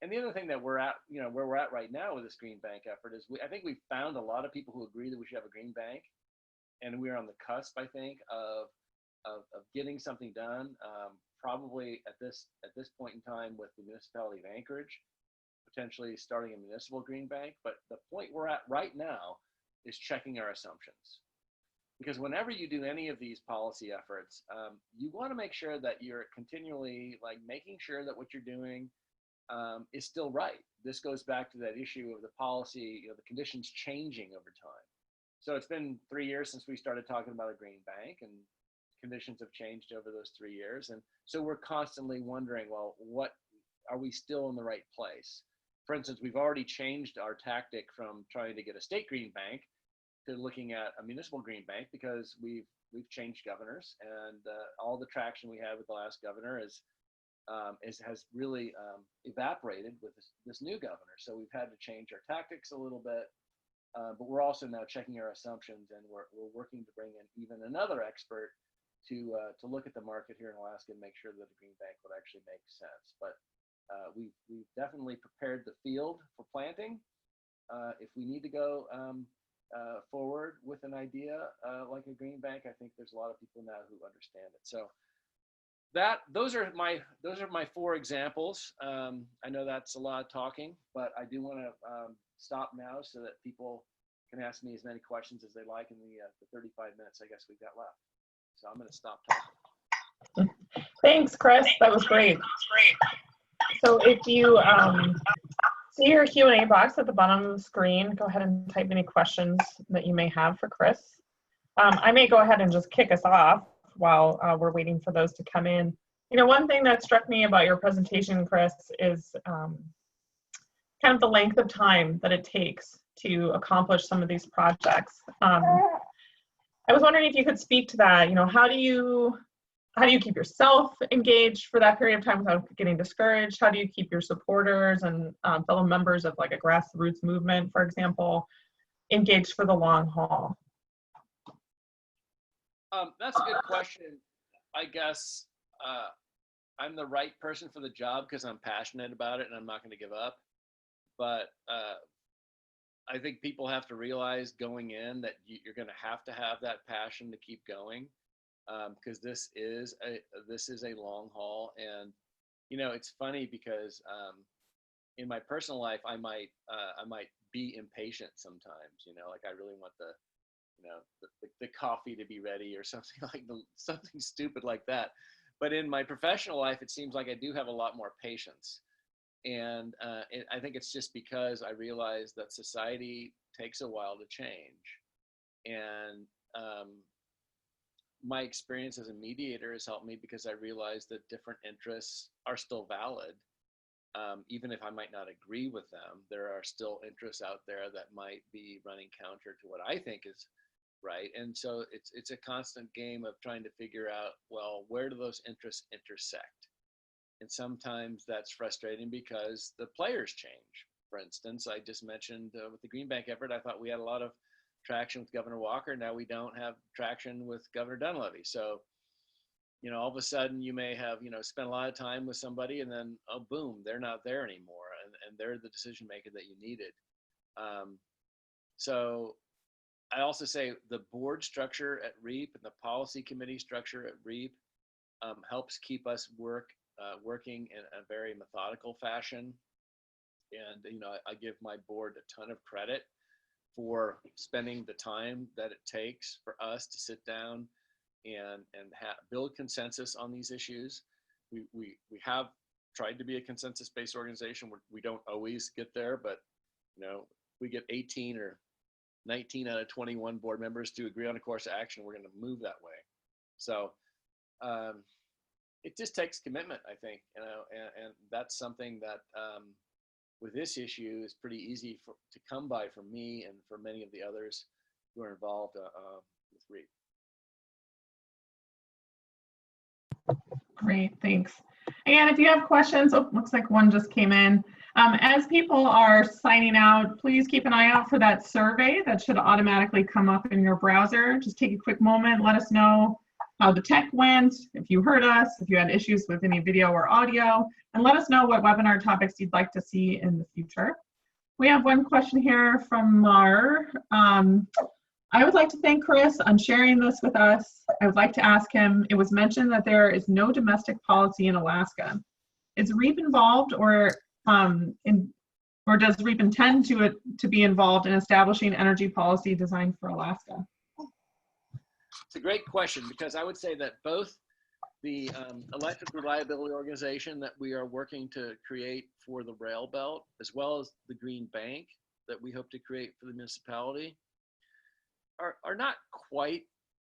And the other thing that we're at, where we're at right now with this green bank effort is I think we've found a lot of people who agree that we should have a green bank, and we're on the cusp, I think, of getting something done. Probably at this point in time with the municipality of Anchorage, potentially starting a municipal green bank. But the point we're at right now is checking our assumptions. Because whenever you do any of these policy efforts, you want to make sure that you're continually making sure that what you're doing is still right. This goes back to that issue of the policy, the conditions changing over time. So it's been 3 years since we started talking about a green bank, and conditions have changed over those 3 years. And so we're constantly wondering, well, what are we still in the right place? For instance, we've already changed our tactic from trying to get a state green bank to looking at a municipal green bank because we've changed governors, and all the traction we had with the last governor has really evaporated with this new governor. So we've had to change our tactics a little bit, but we're also now checking our assumptions, and we're working to bring in even another expert to look at the market here in Alaska and make sure that a green bank would actually make sense. But we've definitely prepared the field for planting. If we need to go forward with an idea like a green bank, I think there's a lot of people now who understand it. So those are my 4 examples. I know that's a lot of talking, but I do want to stop now so that people can ask me as many questions as they like in the 35 minutes I guess we've got left. So I'm going to stop talking. Thanks, Chris. That was great. So if you see your Q&A box at the bottom of the screen, go ahead and type any questions that you may have for Chris. I may go ahead and just kick us off while we're waiting for those to come in. You know, one thing that struck me about your presentation, Chris, is kind of the length of time that it takes to accomplish some of these projects. I was wondering if you could speak to that. You know, how do you keep yourself engaged for that period of time without getting discouraged? How do you keep your supporters and fellow members of like a grassroots movement, for example, engaged for the long haul? That's a good question. I guess I'm the right person for the job because I'm passionate about it and I'm not going to give up. But I think people have to realize going in that you're going to have that passion to keep going, because this is a long haul. And you know, it's funny because in my personal life, I might be impatient sometimes. You know, like I really want the coffee to be ready or something something stupid like that. But in my professional life, it seems like I do have a lot more patience. And I think it's just because I realize that society takes a while to change. And my experience as a mediator has helped me because I realize that different interests are still valid. Even if I might not agree with them, there are still interests out there that might be running counter to what I think is right. And so it's a constant game of trying to figure out, well, where do those interests intersect? And sometimes that's frustrating because the players change. For instance, I just mentioned with the Green Bank effort, I thought we had a lot of traction with Governor Walker. Now we don't have traction with Governor Dunleavy. So, you know, all of a sudden you may have, you know, spent a lot of time with somebody and then, oh, boom, they're not there anymore. And they're the decision maker that you needed. So I also say the board structure at REAP and the policy committee structure at REAP helps keep us working in a very methodical fashion. And, you know, I give my board a ton of credit for spending the time that it takes for us to sit down and build consensus on these issues. We have tried to be a consensus-based organization. We don't always get there, but, you know, we get 18 or 19 out of 21 board members to agree on a course of action, we're going to move that way. So it just takes commitment, I think, you know, and that's something that with this issue is pretty easy to come by for me and for many of the others who are involved with REAP. Great, thanks. And if you have questions, oh, looks like one just came in. As people are signing out, please keep an eye out for that survey that should automatically come up in your browser. Just take a quick moment, let us know how the tech went, if you heard us, if you had issues with any video or audio, and let us know what webinar topics you'd like to see in the future. We have one question here from Mar. I would like to thank Chris on sharing this with us. I would like to ask him, it was mentioned that there is no domestic policy in Alaska. Is REAP involved or does REAP intend to be involved in establishing energy policy designed for Alaska? It's a great question because I would say that both the electric reliability organization that we are working to create for the rail belt, as well as the Green Bank that we hope to create for the municipality, are not quite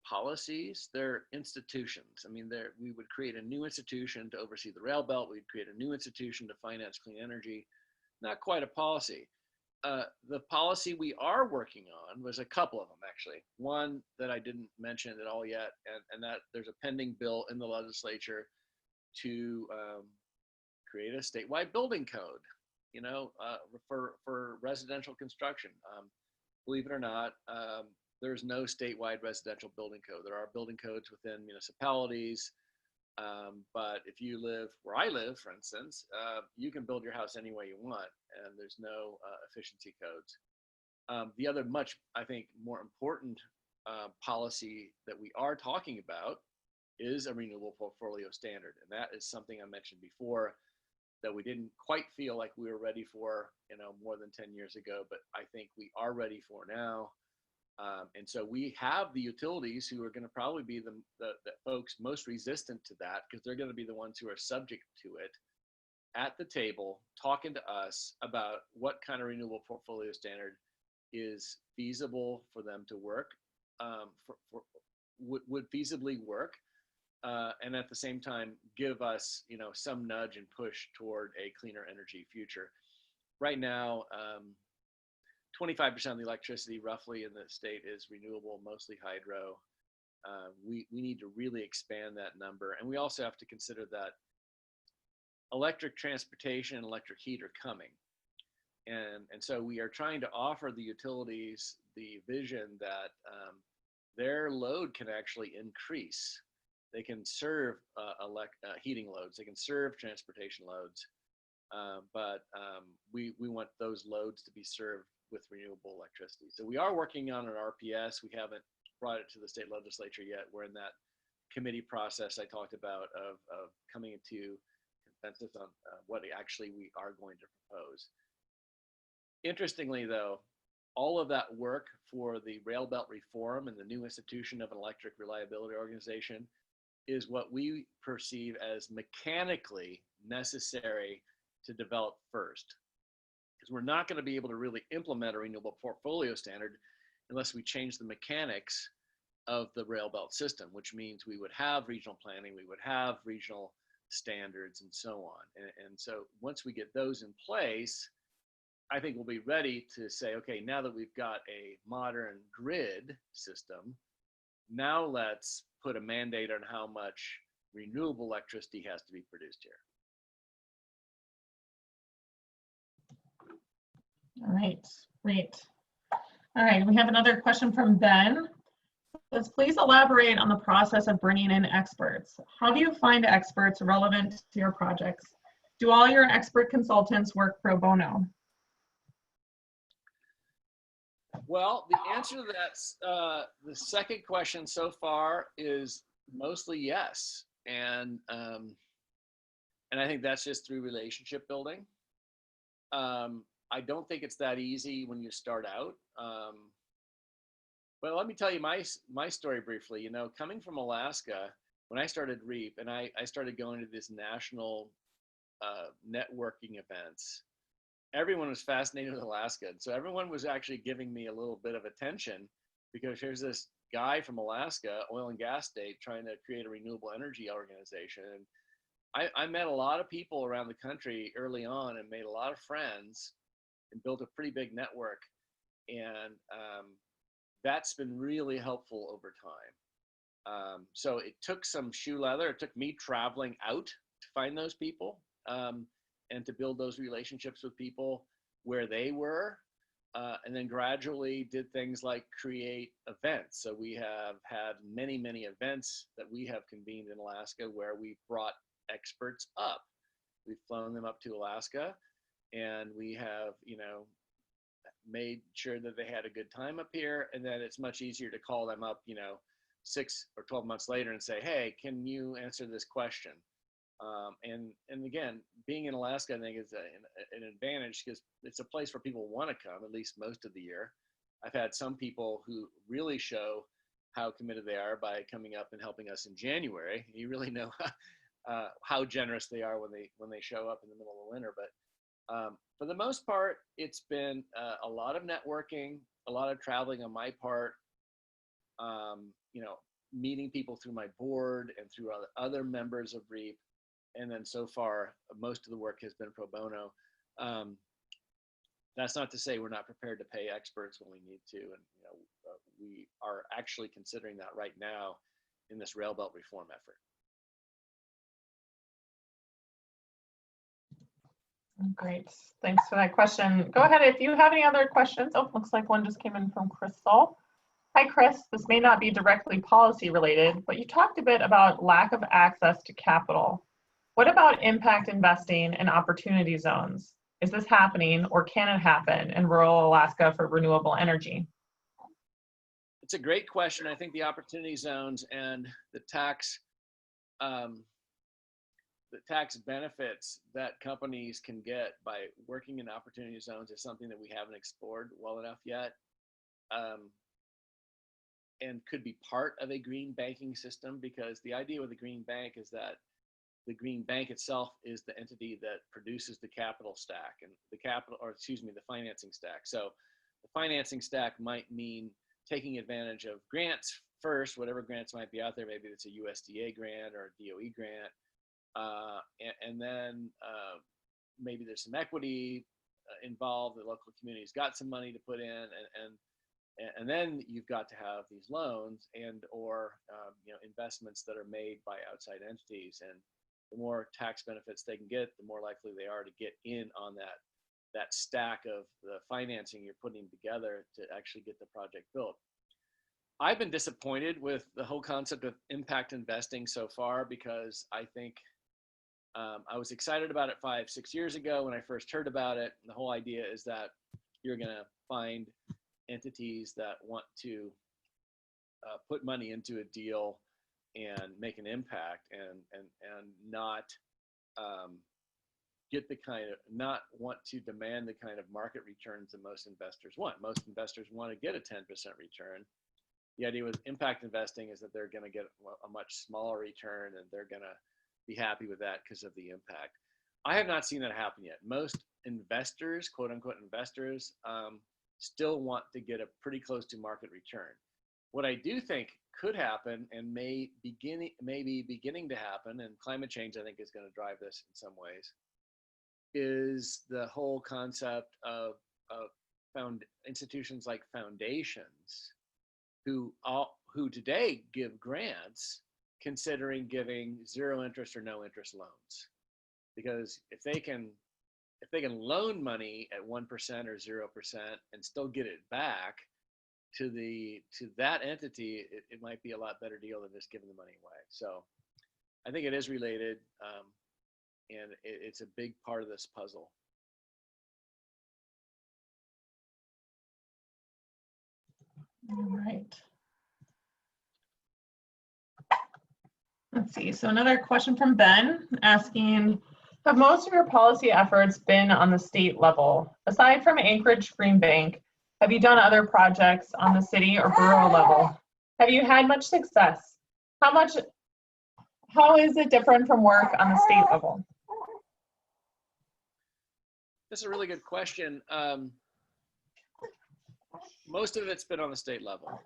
policies, they're institutions. I mean, we would create a new institution to oversee the rail belt, we'd create a new institution to finance clean energy, not quite a policy. The policy we are working on was a couple of them, actually. One that I didn't mention at all yet, and that there's a pending bill in the legislature to create a statewide building code, you know, for residential construction. Believe it or not, there's no statewide residential building code. There are building codes within municipalities, But if you live where I live, for instance, you can build your house any way you want, and there's no efficiency codes. The other much, I think, more important policy that we are talking about is a renewable portfolio standard. And that is something I mentioned before that we didn't quite feel like we were ready for, more than 10 years ago, but I think we are ready for now. And so we have the utilities who are going to probably be the folks most resistant to that, because they're going to be the ones who are subject to it, at the table talking to us about what kind of renewable portfolio standard is feasible for them to work, would feasibly work, and at the same time give us some nudge and push toward a cleaner energy future. Right now, 25% of the electricity roughly in the state is renewable, mostly hydro. We need to really expand that number, and we also have to consider that electric transportation and electric heat are coming. And so we are trying to offer the utilities the vision that their load can actually increase. They can serve heating loads, they can serve transportation loads, but we want those loads to be served with renewable electricity. So we are working on an RPS. We haven't brought it to the state legislature yet. We're in that committee process I talked about of coming into consensus on what actually we are going to propose. Interestingly, though, all of that work for the rail belt reform and the new institution of an electric reliability organization is what we perceive as mechanically necessary to develop first. Because we're not going to be able to really implement a renewable portfolio standard unless we change the mechanics of the rail belt system, which means we would have regional planning, we would have regional standards, and so on. And so once we get those in place, I think we'll be ready to say, okay, now that we've got a modern grid system, now let's put a mandate on how much renewable electricity has to be produced here. All right, great. All right, we have another question from Ben. It says, please elaborate on the process of bringing in experts. How do you find experts relevant to your projects? Do all your expert consultants work pro bono? Well, the answer to that, the second question so far is mostly yes. And I think that's just through relationship building. I don't think it's that easy when you start out. But let me tell you my story briefly. Coming from Alaska, when I started REAP and I started going to these national networking events, everyone was fascinated with Alaska. And so everyone was actually giving me a little bit of attention, because here's this guy from Alaska, oil and gas state, trying to create a renewable energy organization. And I met a lot of people around the country early on and made a lot of friends and built a pretty big network. And that's been really helpful over time. So it took some shoe leather. It took me traveling out to find those people. And to build those relationships with people where they were, and then gradually did things like create events. So we have had many, many events that we have convened in Alaska where we brought experts up. We've flown them up to Alaska, and we have, made sure that they had a good time up here. And then it's much easier to call them up, 6 or 12 months later and say, hey, can you answer this question? And again, being in Alaska, I think is an advantage, because it's a place where people want to come, at least most of the year. I've had some people who really show how committed they are by coming up and helping us in January. You really know how generous they are when they show up in the middle of the winter. But for the most part, it's been a lot of networking, a lot of traveling on my part, meeting people through my board and through other members of REAP. And then so far, most of the work has been pro bono. That's not to say we're not prepared to pay experts when we need to. And we are actually considering that right now in this rail belt reform effort. Great, thanks for that question. Go ahead if you have any other questions. Oh, looks like one just came in from Crystal. Hi, Chris. This may not be directly policy related, but you talked a bit about lack of access to capital. What about impact investing in opportunity zones? Is this happening or can it happen in rural Alaska for renewable energy? It's a great question. I think the opportunity zones and um, the tax benefits that companies can get by working in opportunity zones is something that we haven't explored well enough yet, and could be part of a green banking system, because the idea with the green bank is that the green bank itself is the entity that produces the capital stack and the financing stack. So the financing stack might mean taking advantage of grants first, whatever grants might be out there. Maybe it's a USDA grant or a DOE grant. And then maybe there's some equity involved. The local community's got some money to put in, and then you've got to have these loans or investments that are made by outside entities. And the more tax benefits they can get, the more likely they are to get in on that stack of the financing you're putting together to actually get the project built. I've been disappointed with the whole concept of impact investing so far, because I think I was excited about it 5-6 years ago when I first heard about it. The whole idea is that you're going to find entities that want to put money into a deal and make an impact, and not not want to demand the kind of market returns that most investors want. Most investors want to get a 10% return. The idea with impact investing is that they're going to get a much smaller return, and they're going to be happy with that because of the impact. I have not seen that happen yet. Most investors, quote unquote investors, still want to get a pretty close to market return. What I do think could happen, and may be beginning to happen, and climate change I think is going to drive this in some ways, is the whole concept of institutions like foundations who today give grants considering giving zero interest or no interest loans. Because if they can loan money at 1% or 0% and still get it back to that entity, it might be a lot better deal than just giving the money away. So I think it is related, and it's a big part of this puzzle. All right. Let's see. So another question from Ben asking, have most of your policy efforts been on the state level? Aside from Anchorage Green Bank, have you done other projects on the city or borough level? Have you had much success? How is it different from work on the state level? This is a really good question. Most of it's been on the state level,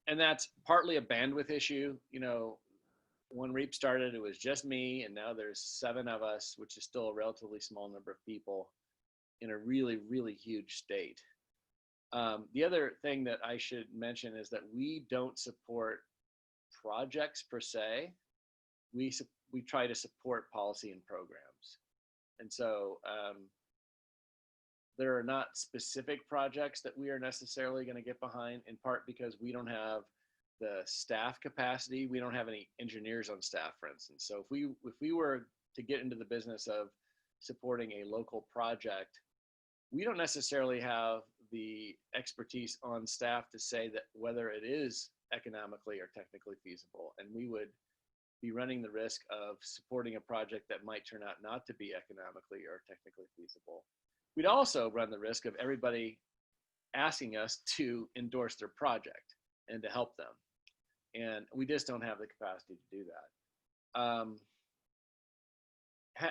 and that's partly a bandwidth issue. When REAP started, it was just me, and now there's 7 of us, which is still a relatively small number of people in a really, really huge state. The other thing that I should mention is that we don't support projects per se. We try to support policy and programs. And so there are not specific projects that we are necessarily going to get behind, in part because we don't have the staff capacity. We don't have any engineers on staff, for instance. So if we were to get into the business of supporting a local project, we don't necessarily have the expertise on staff to say that whether it is economically or technically feasible. And we would be running the risk of supporting a project that might turn out not to be economically or technically feasible. We'd also run the risk of everybody asking us to endorse their project and to help them. And we just don't have the capacity to do that.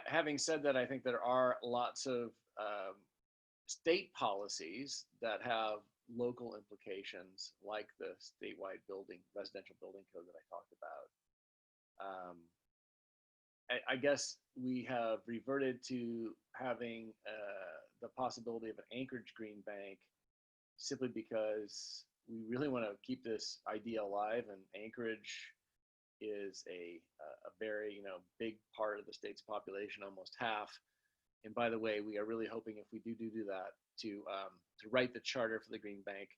Having said that, I think there are lots of state policies that have local implications, like the statewide residential building code that I talked about. I guess we have reverted to having the possibility of an Anchorage Green Bank simply because we really want to keep this idea alive, and Anchorage is a very big part of the state's population, almost half. And by the way, we are really hoping, if we do that, to write the charter for the Green Bank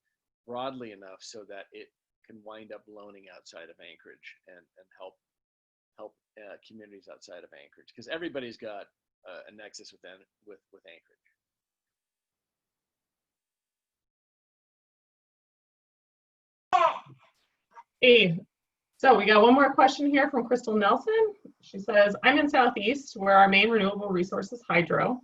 broadly enough so that it can wind up loaning outside of Anchorage and help communities outside of Anchorage, because everybody's got a nexus with Anchorage. Hey, so we got one more question here from Crystal Nelson. She says, I'm in Southeast where our main renewable resource is hydro.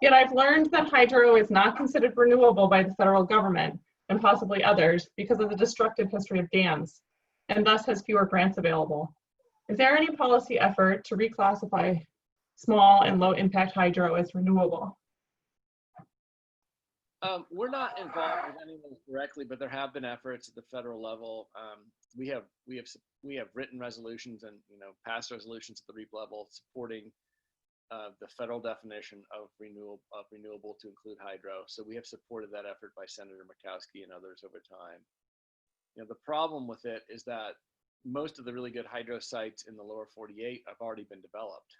Yet I've learned that hydro is not considered renewable by the federal government and possibly others because of the destructive history of dams, and thus has fewer grants available. Is there any policy effort to reclassify small and low impact hydro as renewable? We're not involved with any of those directly, but there have been efforts at the federal level. We have written resolutions and passed resolutions at the REAP level supporting the federal definition of renewable to include hydro. So we have supported that effort by Senator Murkowski and others over time. The problem with it is that most of the really good hydro sites in the lower 48 have already been developed.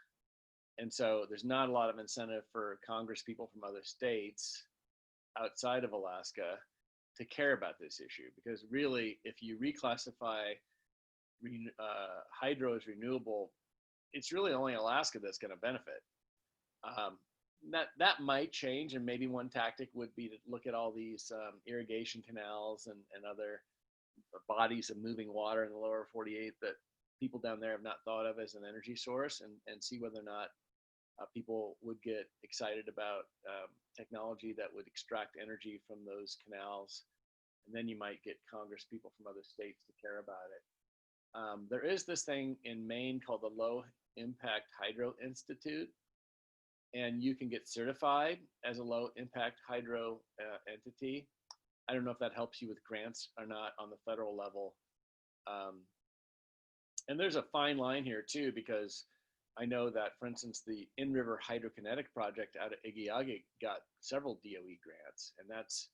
And so there's not a lot of incentive for Congress people from other states outside of Alaska to care about this issue, because really, if you reclassify hydro as renewable, it's really only Alaska that's going to benefit. That might change, and maybe one tactic would be to look at all these irrigation canals and other bodies of moving water in the lower 48 that people down there have not thought of as an energy source, and see whether or not people would get excited about technology that would extract energy from those canals. And then you might get Congress people from other states to care about it. There is this thing in Maine called the Low Impact Hydro Institute, and you can get certified as a low impact hydro entity. I don't know if that helps you with grants or not on the federal level. And there's a fine line here too, because I know that, for instance, the in-river hydrokinetic project out of Igiagi got several DOE grants, and that's,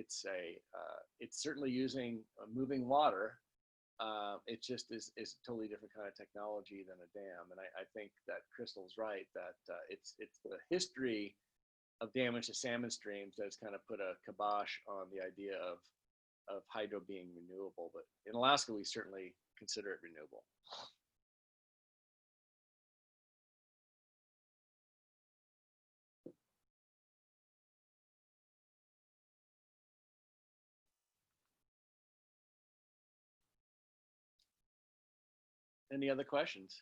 it's certainly using moving water. It just is a totally different kind of technology than a dam. And I think that Crystal's right, that it's the history of damage to salmon streams that's kind of put a kibosh on the idea of hydro being renewable. But in Alaska, we certainly consider it renewable. Any other questions?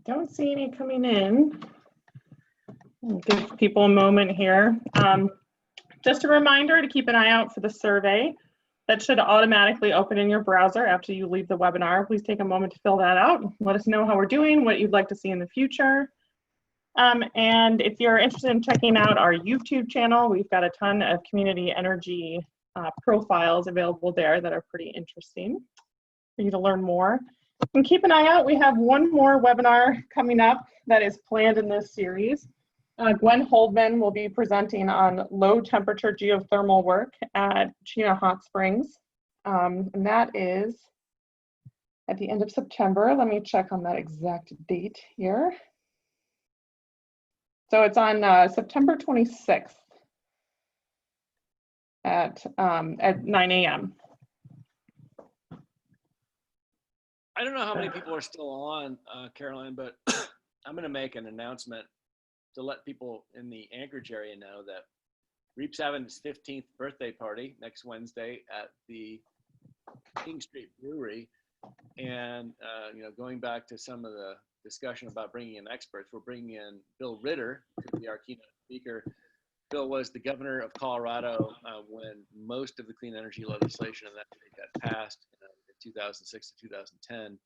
Don't see any coming in. I'll give people a moment here. Just a reminder to keep an eye out for the survey that should automatically open in your browser after you leave the webinar. Please take a moment to fill that out. Let us know how we're doing, what you'd like to see in the future. And if you're interested in checking out our YouTube channel, we've got a ton of community energy profiles available there that are pretty interesting for you to learn more. And keep an eye out, we have one more webinar coming up that is planned in this series. Gwen Holdman will be presenting on low temperature geothermal work at Chena Hot Springs. And that is at the end of September. Let me check on that exact date here. So it's on September 26th at 9 a.m. I don't know how many people are still on, Caroline, but I'm going to make an announcement to let people in the Anchorage area know that REAP's having its 15th birthday party next Wednesday at the King Street Brewery. And, going back to some of the discussion about bringing in experts, we're bringing in Bill Ritter to be our keynote speaker. Bill was the governor of Colorado when most of the clean energy legislation in that state got passed in 2006 to 2010.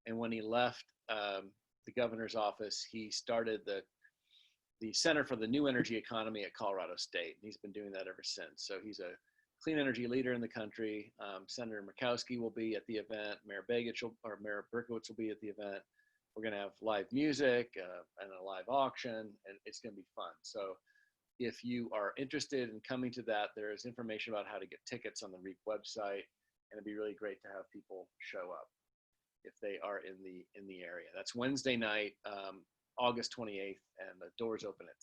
And when he left the governor's office, he started the Center for the New Energy Economy at Colorado State. And he's been doing that ever since. So he's a clean energy leader in the country. Senator Murkowski will be at the event. Mayor Berkowitz will be at the event. We're going to have live music and a live auction, and it's going to be fun. So if you are interested in coming to that, there is information about how to get tickets on the REAP website, and it'd be really great to have people show up if they are in the area. That's Wednesday night, August 28th, and the doors open at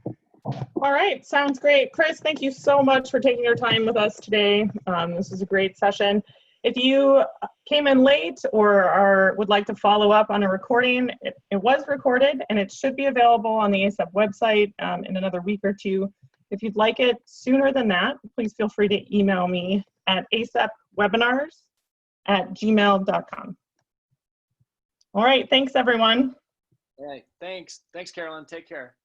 6. All right, sounds great. Chris, thank you so much for taking your time with us today. This was a great session. If you came in late or would like to follow up on a recording, it was recorded and it should be available on the ACEP website in another week or two. If you'd like it sooner than that, please feel free to email me at acepwebinars@gmail.com. All right, thanks everyone. Hey, thanks. Thanks, Carolyn. Take care.